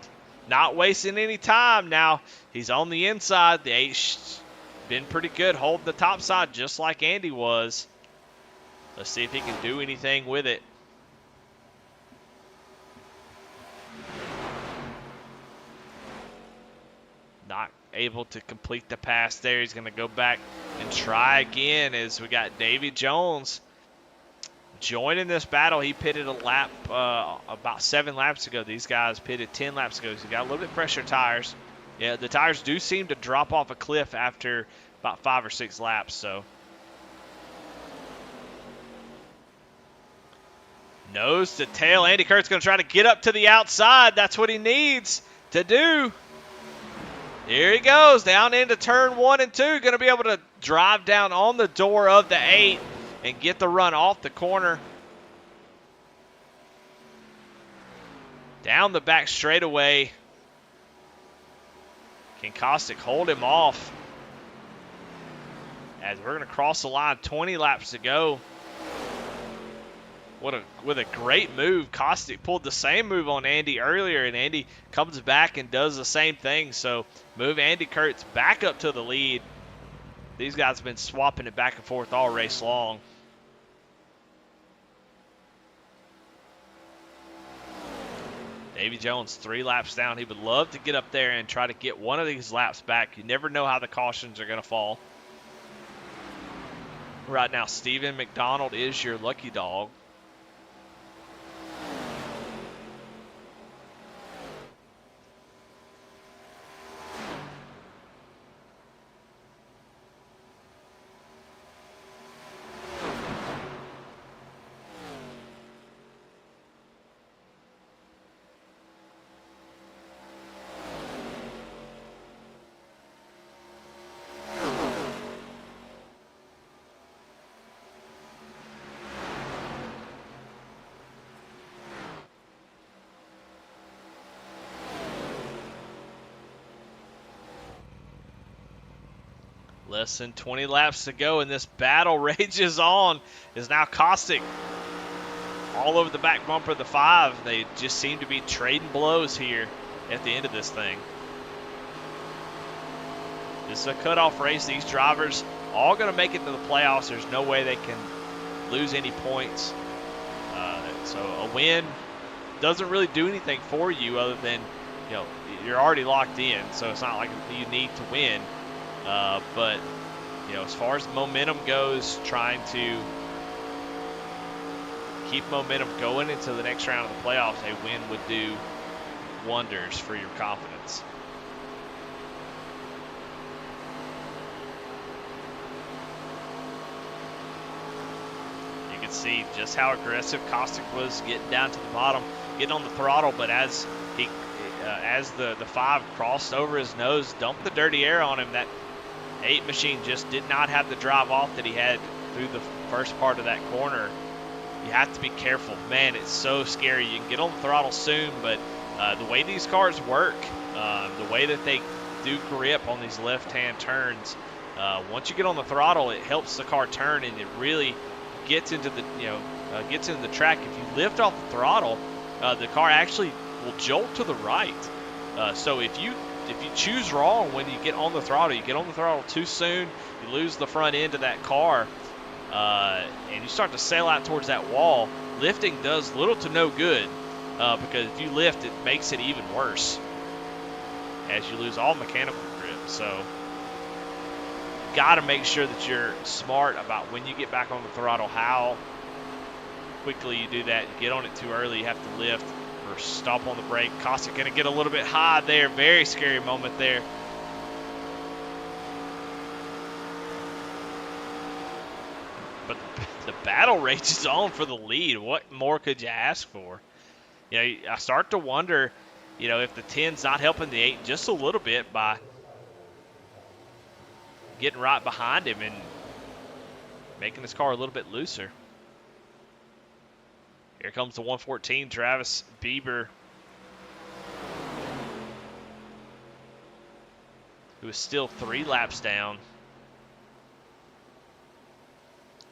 Not wasting any time. Now he's on the inside. The 8's been pretty good holding the top side just like Andy was. Let's see if he can do anything with it. Not able to complete the pass there. He's going to go back and try again as we got Davy Jones joining this battle. He pitted a lap about 7 laps ago. These guys pitted 10 laps ago. So he got a little bit fresher tires. Yeah, the tires do seem to drop off a cliff after about 5 or 6 laps. So nose to tail. Andy Kurtz going to try to get up to the outside. That's what he needs to do. Here he goes down into turn 1 and 2. Going to be able to drive down on the door of the 8 and get the run off the corner. Down the back straightaway. Can Kostic hold him off? As we're going to cross the line, 20 laps to go. With a great move. Kostic pulled the same move on Andy earlier, and Andy comes back and does the same thing. So move Andy Kurtz back up to the lead. These guys have been swapping it back and forth all race long. Davy Jones 3 laps down. He would love to get up there and try to get one of these laps back. You never know how the cautions are going to fall. Right now, Steven McDonald is your lucky dog. Less than 20 laps to go, and this battle rages on. Is now Caustic all over the back bumper of the 5. They just seem to be trading blows here at the end of this thing. This is a cutoff race. These drivers all going to make it to the playoffs. There's no way they can lose any points. So a win doesn't really do anything for you other than, you know, you're already locked in. So it's not like you need to win. But, you know, as far as momentum goes, trying to keep momentum going into the next round of the playoffs, a win would do wonders for your confidence. You can see just how aggressive Caustic was getting down to the bottom, getting on the throttle, but as the 5 crossed over his nose, dumped the dirty air on him, that 8 machine just did not have the drive off that he had through the first part of that corner. You have to be careful. Man, it's so scary. You can get on the throttle soon, but the way these cars work, the way that they do grip on these left-hand turns, once you get on the throttle, it helps the car turn, and it really gets into the gets into the track. If you lift off the throttle, the car actually will jolt to the right. So if you choose wrong when you get on the throttle, you get on the throttle too soon, you lose the front end of that car, and you start to sail out towards that wall. Lifting does little to no good, because if you lift, it makes it even worse as you lose all mechanical grip. So got to make sure that you're smart about when you get back on the throttle, how quickly you do that. You get on it too early, you have to lift or stop on the brake. Caustic going to get a little bit high there. Very scary moment there. But the battle rages on for the lead. What more could you ask for? You know, I start to wonder, you know, if the 10's not helping the 8 just a little bit by getting right behind him and making this car a little bit looser. Here comes the 114, Travis Bieber, who is still 3 laps down.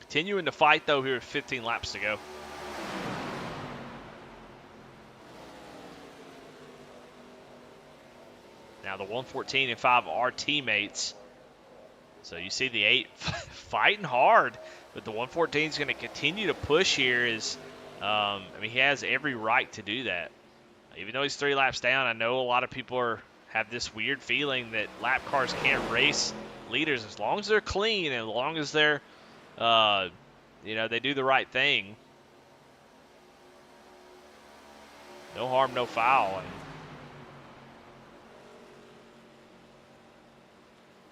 Continuing to fight, though, here with 15 laps to go. Now the 114 and 5 are teammates. So you see the 8 fighting hard, but the 114 is going to continue to push here. I mean, he has every right to do that. Even though he's 3 laps down, I know a lot of people have this weird feeling that lap cars can't race leaders as long as they're clean and as long as they're, they do the right thing. No harm, no foul. And,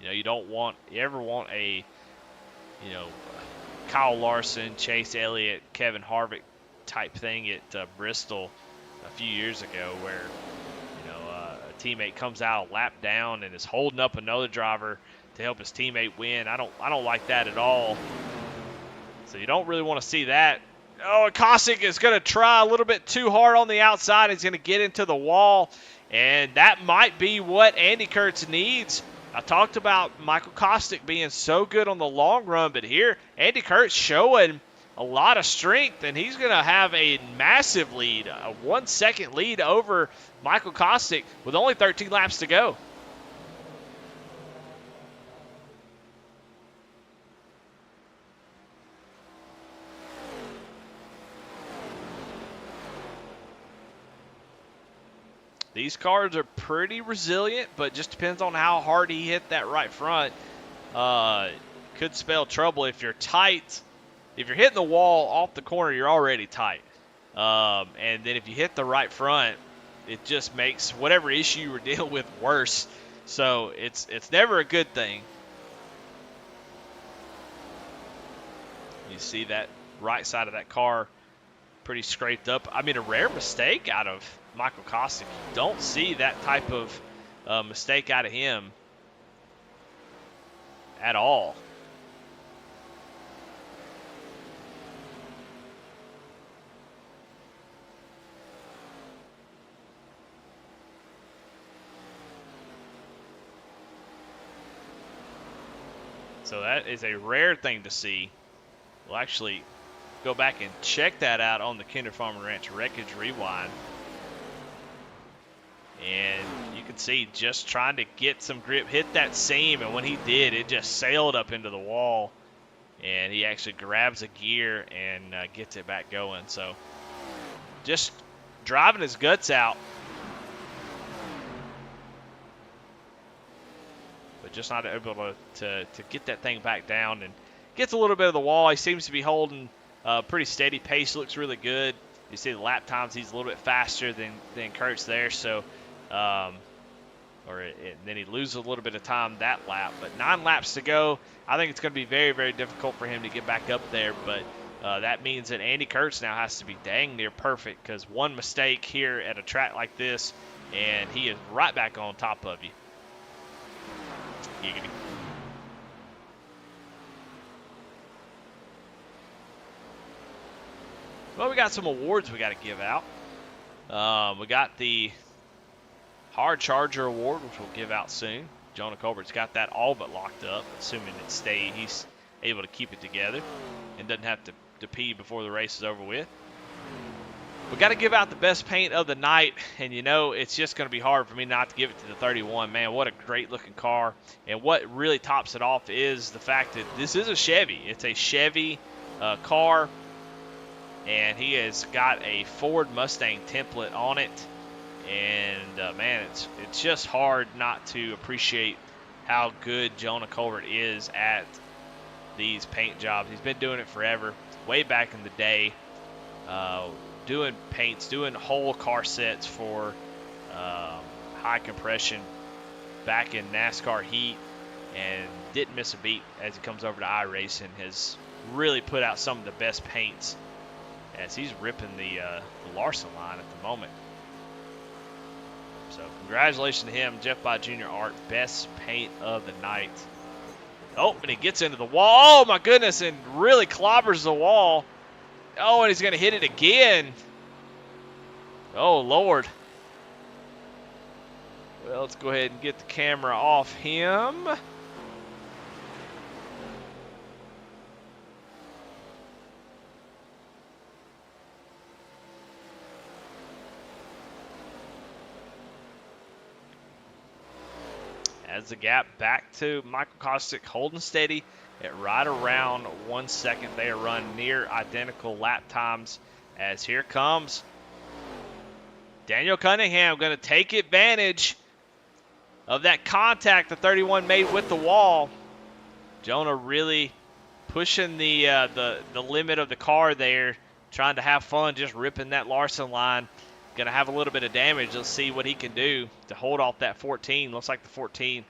you ever want a, Kyle Larson, Chase Elliott, Kevin Harvick type thing at Bristol a few years ago, where a teammate comes out a lap down and is holding up another driver to help his teammate win. I don't like that at all. So you don't really want to see that. Oh, Caustic is going to try a little bit too hard on the outside. He's going to get into the wall, and that might be what Andy Kurtz needs. I talked about Michael Caustic being so good on the long run, but here Andy Kurtz showing a lot of strength, and he's going to have a massive lead, a 1 second lead over Michael Caustic with only 13 laps to go. These cars are pretty resilient, but just depends on how hard he hit that right front. Could spell trouble if you're tight. If you're hitting the wall off the corner, you're already tight. And then if you hit the right front, it just makes whatever issue you were dealing with worse. So it's never a good thing. You see that right side of that car pretty scraped up. I mean, a rare mistake out of Michael Caustic. You don't see that type of mistake out of him at all. So that is a rare thing to see. We'll actually go back and check that out on the Kinder Farm and Ranch Wreckage Rewind. And you can see just trying to get some grip, hit that seam, and when he did, it just sailed up into the wall. And he actually grabs a gear and gets it back going. So just driving his guts out, but just not able to get that thing back down, and gets a little bit of the wall. He seems to be holding a pretty steady pace, looks really good. You see the lap times, he's a little bit faster than Kurt's there, so then he loses a little bit of time that lap. But 9 laps to go. I think it's going to be very, very difficult for him to get back up there, but that means that Andy Kurtz now has to be dang near perfect, because one mistake here at a track like this, and he is right back on top of you. Giggity. Well, we got some awards we got to give out. We got the Hard Charger Award, which we'll give out soon. Jonah Colbert's got that all but locked up, assuming he's able to keep it together and doesn't have to pee before the race is over with. We got to give out the best paint of the night, and it's just going to be hard for me not to give it to the 31. Man, what a great looking car. And what really tops it off is the fact that this is a Chevy. It's a Chevy car, and he has got a Ford Mustang template on it. And man, it's just hard not to appreciate how good Jonah Colbert is at these paint jobs. He's been doing it forever, way back in the day, doing paints, doing whole car sets for high compression back in NASCAR heat, and didn't miss a beat as he comes over to iRacing. Has really put out some of the best paints as he's ripping the Larson line at the moment. So congratulations to him. Jeff Bott Jr. Art, best paint of the night. Oh, and he gets into the wall. Oh, my goodness, and really clobbers the wall. Oh, and he's going to hit it again. Oh, Lord. Well, let's go ahead and get the camera off him. As the gap back to Michael Kostick, holding steady at right around 1 second. They are run near identical lap times as here comes Daniel Cunningham, going to take advantage of that contact the 31 made with the wall. Jonah really pushing the limit of the car there, trying to have fun, just ripping that Larson line. Going to have a little bit of damage. Let's see what he can do to hold off that 14. Looks like the 14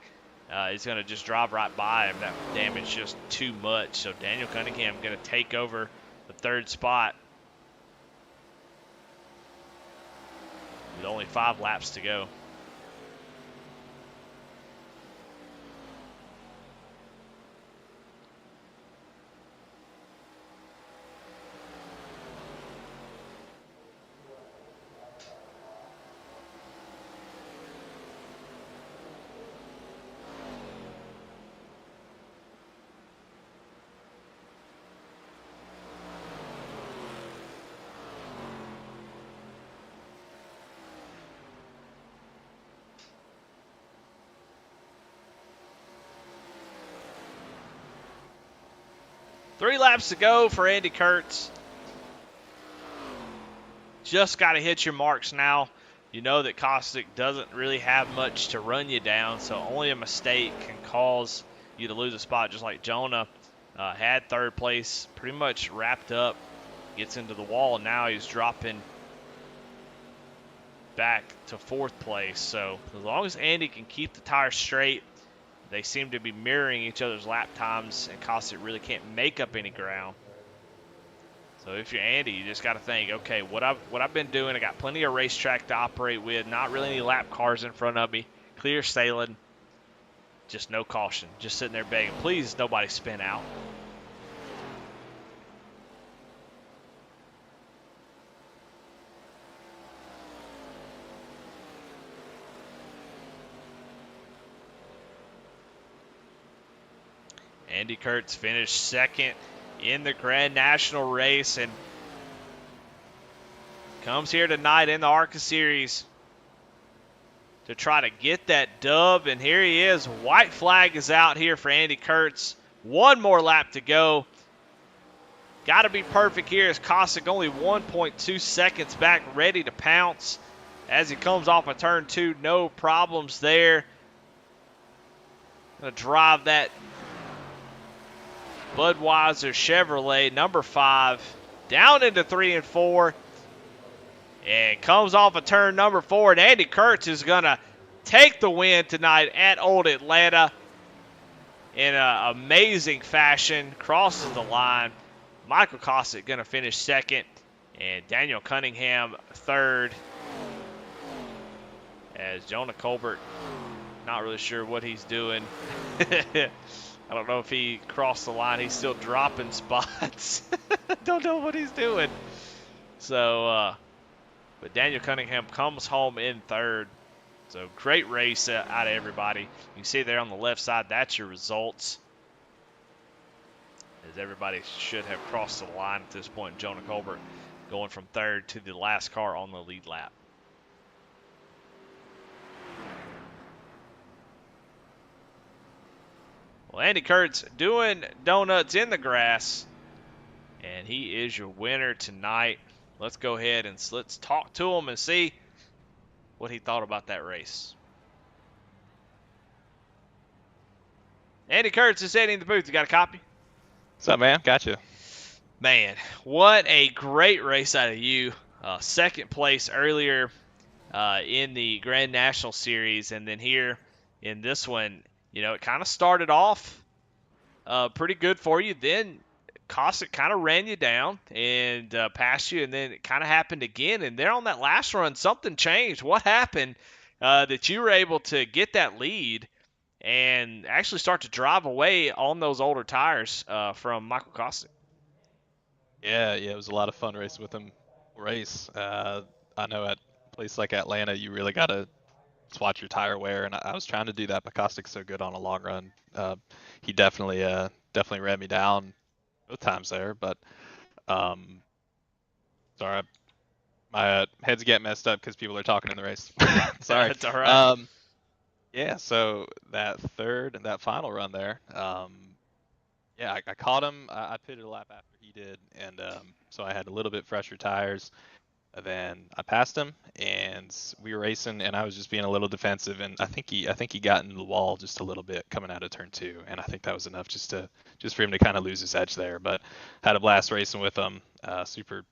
is going to just drive right by him. That damage just too much. So Daniel Cunningham going to take over the 3rd spot with only 5 laps to go. Three laps to go for Andy Kurtz. Just got to hit your marks now. You know that Kostick doesn't really have much to run you down, so only a mistake can cause you to lose a spot, just like Jonah had 3rd place pretty much wrapped up, gets into the wall, and now he's dropping back to 4th place. So as long as Andy can keep the tires straight, they seem to be mirroring each other's lap times, and Kostick really can't make up any ground. So if you're Andy, you just got to think, okay, what I've been doing, I got plenty of racetrack to operate with, not really any lap cars in front of me, clear sailing, just no caution, just sitting there begging, please nobody spin out. Andy Kurtz finished second in the Grand National race and comes here tonight in the Arca Series to try to get that dub. And here he is. White flag is out here for Andy Kurtz. One more lap to go. Got to be perfect here as Kosick only 1.2 seconds back, ready to pounce as he comes off of turn 2. No problems there. Gonna drive that Budweiser Chevrolet number 5 down into 3 and 4. And comes off of turn number 4. And Andy Kurtz is going to take the win tonight at Old Atlanta in an amazing fashion. Crosses the line. Michael Kosick going to finish second. And Daniel Cunningham third. As Jonah Colbert, not really sure what he's doing. I don't know if he crossed the line. He's still dropping spots. Don't know what he's doing. So, but Daniel Cunningham comes home in third. So great race out of everybody. You can see there on the left side, that's your results. As everybody should have crossed the line at this point. Jonah Colbert going from third to the last car on the lead lap. Well, Andy Kurtz doing donuts in the grass. And he is your winner tonight. Let's go ahead and let's talk to him and see what he thought about that race. Andy Kurtz is sitting in the booth. You got a copy? What's up, man? Gotcha. Man, what a great race out of you. Second place earlier in the Grand National Series. And then here in this one, you know, it kind of started off pretty good for you. Then Kosick kind of ran you down and passed you, and then it kind of happened again. And there on that last run, something changed. What happened that you were able to get that lead and actually start to drive away on those older tires from Michael Kosick? Yeah, it was a lot of fun racing with him. I know at a place like Atlanta, you really got to watch your tire wear, and I was trying to do that, but Kosick's so good on a long run. He definitely ran me down both times there, but sorry, my head's getting messed up because people are talking in the race. Sorry. That's all right. Yeah, so that final run there, yeah, I caught him. I pitted a lap after he did, and so I had a little bit fresher tires. And then I passed him, and we were racing, and I was just being a little defensive, and I think he got into the wall just a little bit coming out of turn 2, and I think that was enough just for him to kind of lose his edge there. But had a blast racing with him, super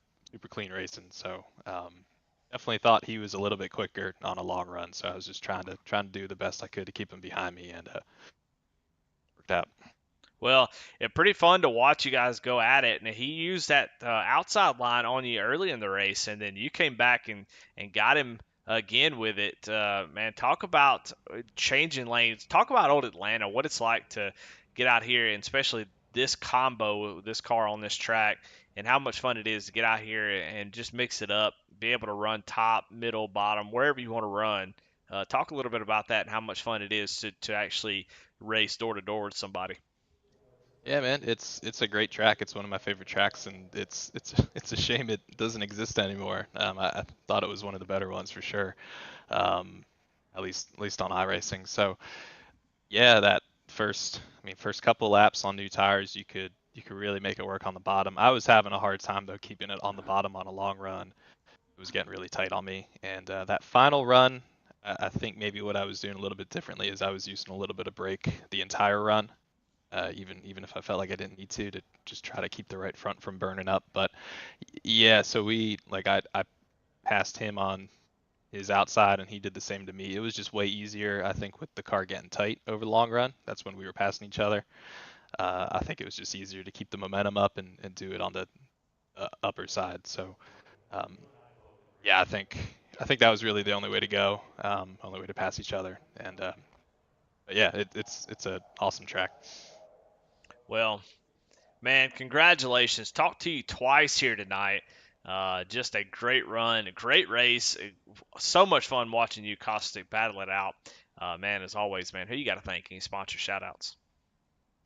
clean racing. So definitely thought he was a little bit quicker on a long run. So I was just trying to do the best I could to keep him behind me, and worked out. Well, it's pretty fun to watch you guys go at it. And he used that outside line on you early in the race, and then you came back and got him again with it. Man, talk about changing lanes. Talk about Old Atlanta, what it's like to get out here, and especially this combo, this car on this track, and how much fun it is to get out here and just mix it up, be able to run top, middle, bottom, wherever you want to run. Talk a little bit about that and how much fun it is to actually race door to door with somebody. Yeah, man, it's a great track. It's one of my favorite tracks, and it's a shame it doesn't exist anymore. I thought it was one of the better ones for sure, at least on iRacing. So yeah, that first couple laps on new tires, you could really make it work on the bottom. I was having a hard time though keeping it on the bottom on a long run. It was getting really tight on me, and that final run, I think maybe what I was doing a little bit differently is I was using a little bit of brake the entire run. Even if I felt like I didn't need to just try to keep the right front from burning up. But yeah, so I passed him on his outside, and he did the same to me. It was just way easier, I think, with the car getting tight over the long run. That's when we were passing each other. I think it was just easier to keep the momentum up and do it on the upper side. So yeah, I think that was really the only way to go, only way to pass each other. And but yeah, it's an awesome track. Well, man, congratulations. Talked to you twice here tonight. Just a great run, a great race. So much fun watching you, Kosick, battle it out. Man, as always, man, who you got to thank? Any sponsor shout outs?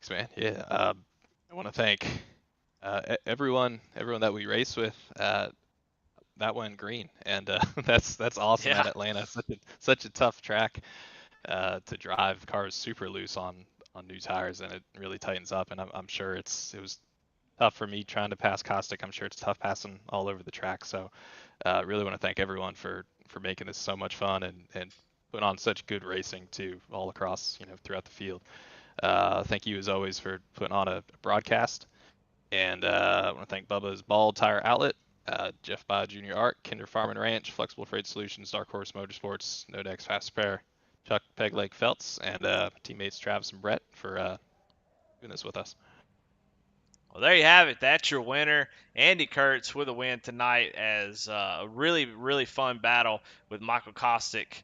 Thanks, man. Yeah. I want to thank everyone that we race with. That went green, and that's awesome Yeah. at Atlanta. Such a tough track to drive. The car is super loose on new tires, and it really tightens up. And I'm sure it was tough for me trying to pass Caustic. I'm sure it's tough passing all over the track. So really want to thank everyone for making this so much fun and putting on such good racing too, all across throughout the field. Thank you as always for putting on a broadcast. And I want to thank Bubba's Bald Tire Outlet, Jeff By Jr. Art, Kinder Farm and Ranch, Flexible Freight Solutions, Dark Horse Motorsports, Nodex Fast Spare, Chuck Peg Leg Felts, and teammates Travis and Brett for doing this with us. Well, there you have it. That's your winner, Andy Kurtz, with a win tonight as a really, really fun battle with Michael Kostick,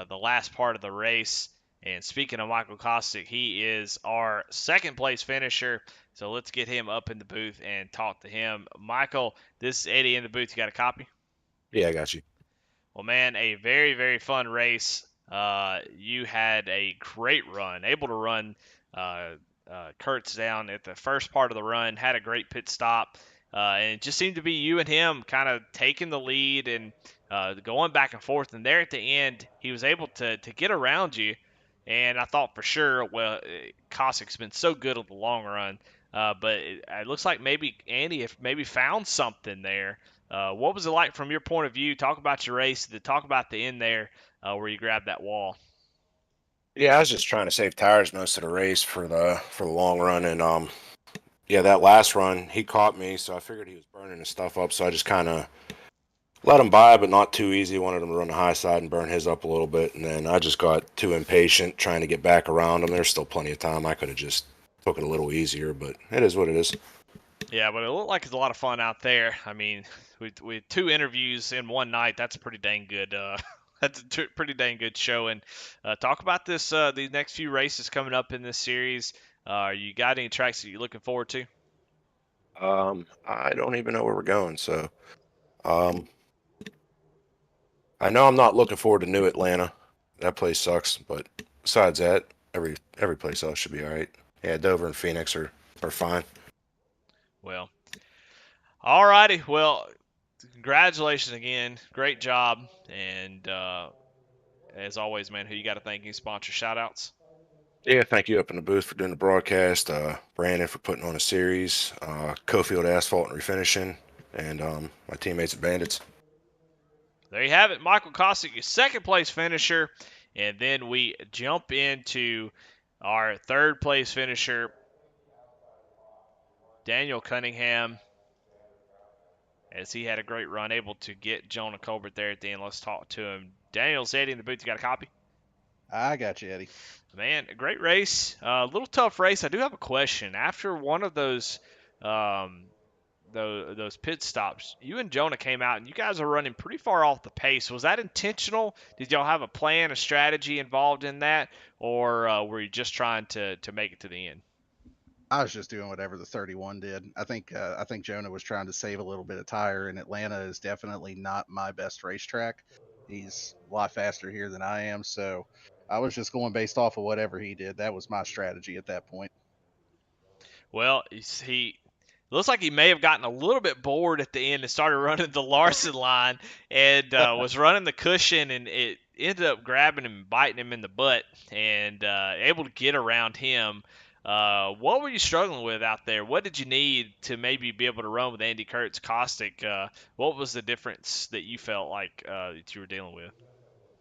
the last part of the race. And speaking of Michael Kostick, he is our second place finisher. So let's get him up in the booth and talk to him. Michael, this is Eddie in the booth. You got a copy? Yeah, I got you. Well, man, a very, very fun race. You had a great run, able to run uh, Kurtz down at the first part of the run, had a great pit stop, and it just seemed to be you and him kind of taking the lead and going back and forth. And there at the end, he was able to get around you. And I thought for sure, well, Cossack's been so good on the long run, but it looks like maybe Andy have maybe found something there. What was it like from your point of view? Talk about your race. Talk about the end there where you grabbed that wall. Yeah, I was just trying to save tires most of the race for the long run, and yeah, that last run he caught me, so I figured he was burning his stuff up, so I just kind of let him by, but not too easy. Wanted him to run the high side and burn his up a little bit, and then I just got too impatient trying to get back around him. There's still plenty of time. I could have just took it a little easier, but it is what it is. Yeah, but it looked like it's a lot of fun out there. I mean, with two interviews in one night, that's a pretty dang good. That's a pretty dang good showing. Talk about this. These next few races coming up in this series. You got any tracks that you're looking forward to? I don't even know where we're going, so um, I know I'm not looking forward to New Atlanta. That place sucks, but besides that, every place else should be all right. Yeah, Dover and Phoenix are fine. Well, alrighty. Well, congratulations again. Great job. And as always, man, who you got to thank? Any sponsor shout outs? Yeah, thank you up in the booth for doing the broadcast. Brandon for putting on a series. Cofield Asphalt and Refinishing, and my teammates at Bandits. There you have it. Michael Kostick, your second place finisher. And then we jump into our third place finisher, Daniel Cunningham, as he had a great run, able to get Jonah Colbert there at the end. Let's talk to him. Daniel's Eddie in the booth. You got a copy? I got you, Eddie. Man, a great race. A little tough race. I do have a question. After one of um, those pit stops, you and Jonah came out and you guys are running pretty far off the pace. Was that intentional? Did y'all have a plan, a strategy involved in that, or were you just trying to make it to the end? I was just doing whatever the 31 did. I think Jonah was trying to save a little bit of tire, and Atlanta is definitely not my best racetrack. He's a lot faster here than I am, so I was just going based off of whatever he did. That was my strategy at that point. Well, he looks like he may have gotten a little bit bored at the end and started running the Larson line and was running the cushion, and it ended up grabbing him and biting him in the butt and able to get around him. What were you struggling with out there? What did you need to maybe be able to run with Andy Kurtz Caustic? What was the difference that you felt like that you were dealing with?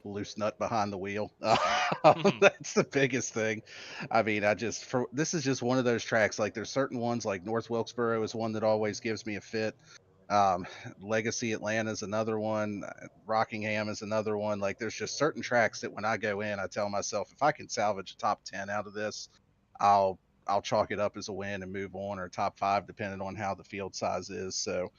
Loose nut behind the wheel. Mhm. That's the biggest thing. I mean, this is just one of those tracks. Like there's certain ones, like North Wilkesboro is one that always gives me a fit. Um, Legacy Atlanta is another one. Rockingham is another one. Like there's just certain tracks that when I go in, I tell myself if I can salvage a top 10 out of this, I'll I'll chalk it up as a win and move on, or top five depending on how the field size is. So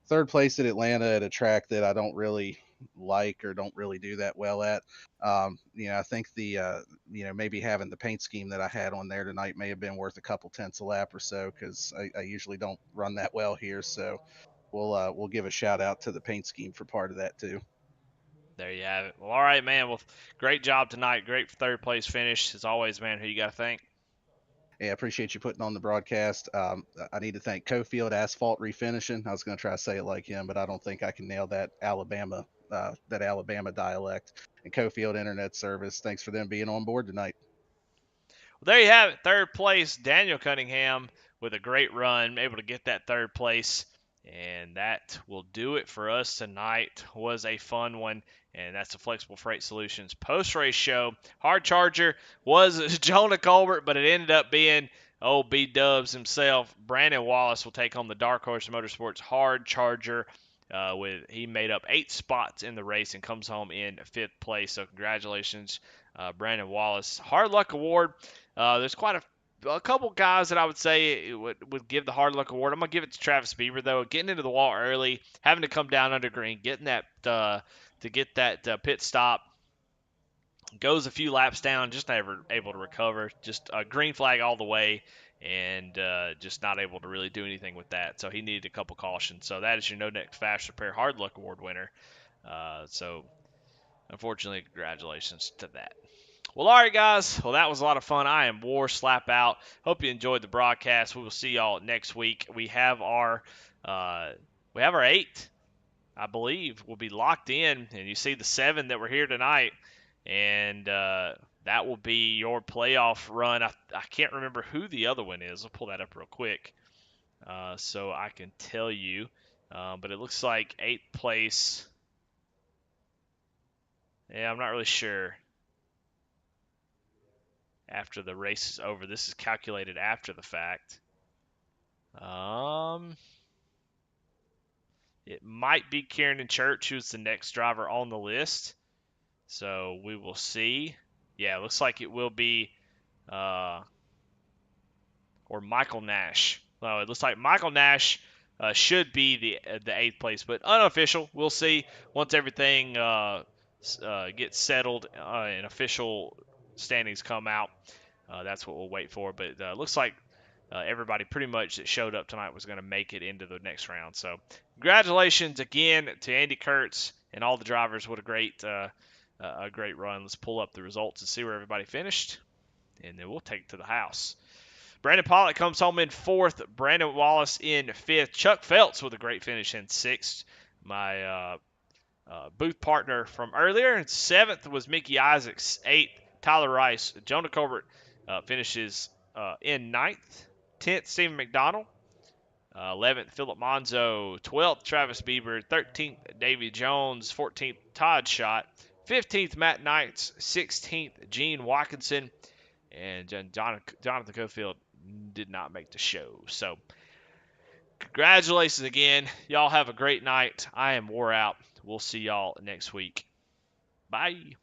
third place at Atlanta at a track that I don't really like or don't really do that well at. I think maybe having the paint scheme that I had on there tonight may have been worth a couple tenths a lap or so because I usually don't run that well here. So we'll give a shout out to the paint scheme for part of that too. There you have it. Well, all right, man. Well, great job tonight. Great third place finish. As always, man, who you got to thank? Yeah, appreciate you putting on the broadcast. I need to thank Cofield Asphalt Refinishing. I was going to try to say it like him, but I don't think I can nail that Alabama dialect. And Cofield Internet Service. Thanks for them being on board tonight. Well, there you have it. Third place, Daniel Cunningham with a great run, able to get that third place. And that will do it for us tonight. Was a fun one, and that's the Flexible Freight Solutions post-race show. Hard charger was Jonah Colbert, but it ended up being old B-Dubs himself. Brandon Wallace will take home the Dark Horse Motorsports hard charger. He made up 8 spots in the race and comes home in 5th place. So congratulations, Brandon Wallace. Hard Luck Award. There's quite a couple guys that I would say would give the hard luck award. I'm gonna give it to Travis Bieber though. Getting into the wall early, having to come down under green, getting that to get that pit stop, goes a few laps down, just never able to recover. Just a green flag all the way, and just not able to really do anything with that. So he needed a couple cautions. So that is your No Next Fast Repair Hard Luck Award winner. So unfortunately, congratulations to that. Well, all right, guys. Well, that was a lot of fun. I am War Slap Out. Hope you enjoyed the broadcast. We will see y'all next week. We have our 8, I believe, will be locked in, and you see the 7 that were here tonight, and that will be your playoff run. I can't remember who the other one is. I'll pull that up real quick so I can tell you. But it looks like 8th place. Yeah, I'm not really sure. After the race is over. This is calculated after the fact. It might be Kieran Church, who's the next driver on the list. So we will see. Yeah, it looks like it will be or Michael Nash. No, it looks like Michael Nash should be the 8th place, but unofficial. We'll see once everything gets settled and official standings come out. That's what we'll wait for. But it looks like everybody pretty much that showed up tonight was going to make it into the next round. So congratulations again to Andy Kurtz and all the drivers. What a great run. Let's pull up the results and see where everybody finished, and then we'll take it to the house. Brandon Pollock comes home in 4th. Brandon Wallace in 5th. Chuck Phelps with a great finish in 6th. My booth partner from earlier. 7th was Mickey Isaacs. 8th, Tyler Rice. Jonah Colbert finishes in 9th. 10th, Stephen McDonald. 11th, Philip Monzo. 12th, Travis Bieber. 13th, Davy Jones. 14th, Todd Schott. 15th, Matt Knights. 16th, Gene Watkinson. And Jonathan Cofield did not make the show. So congratulations again. Y'all have a great night. I am wore out. We'll see y'all next week. Bye.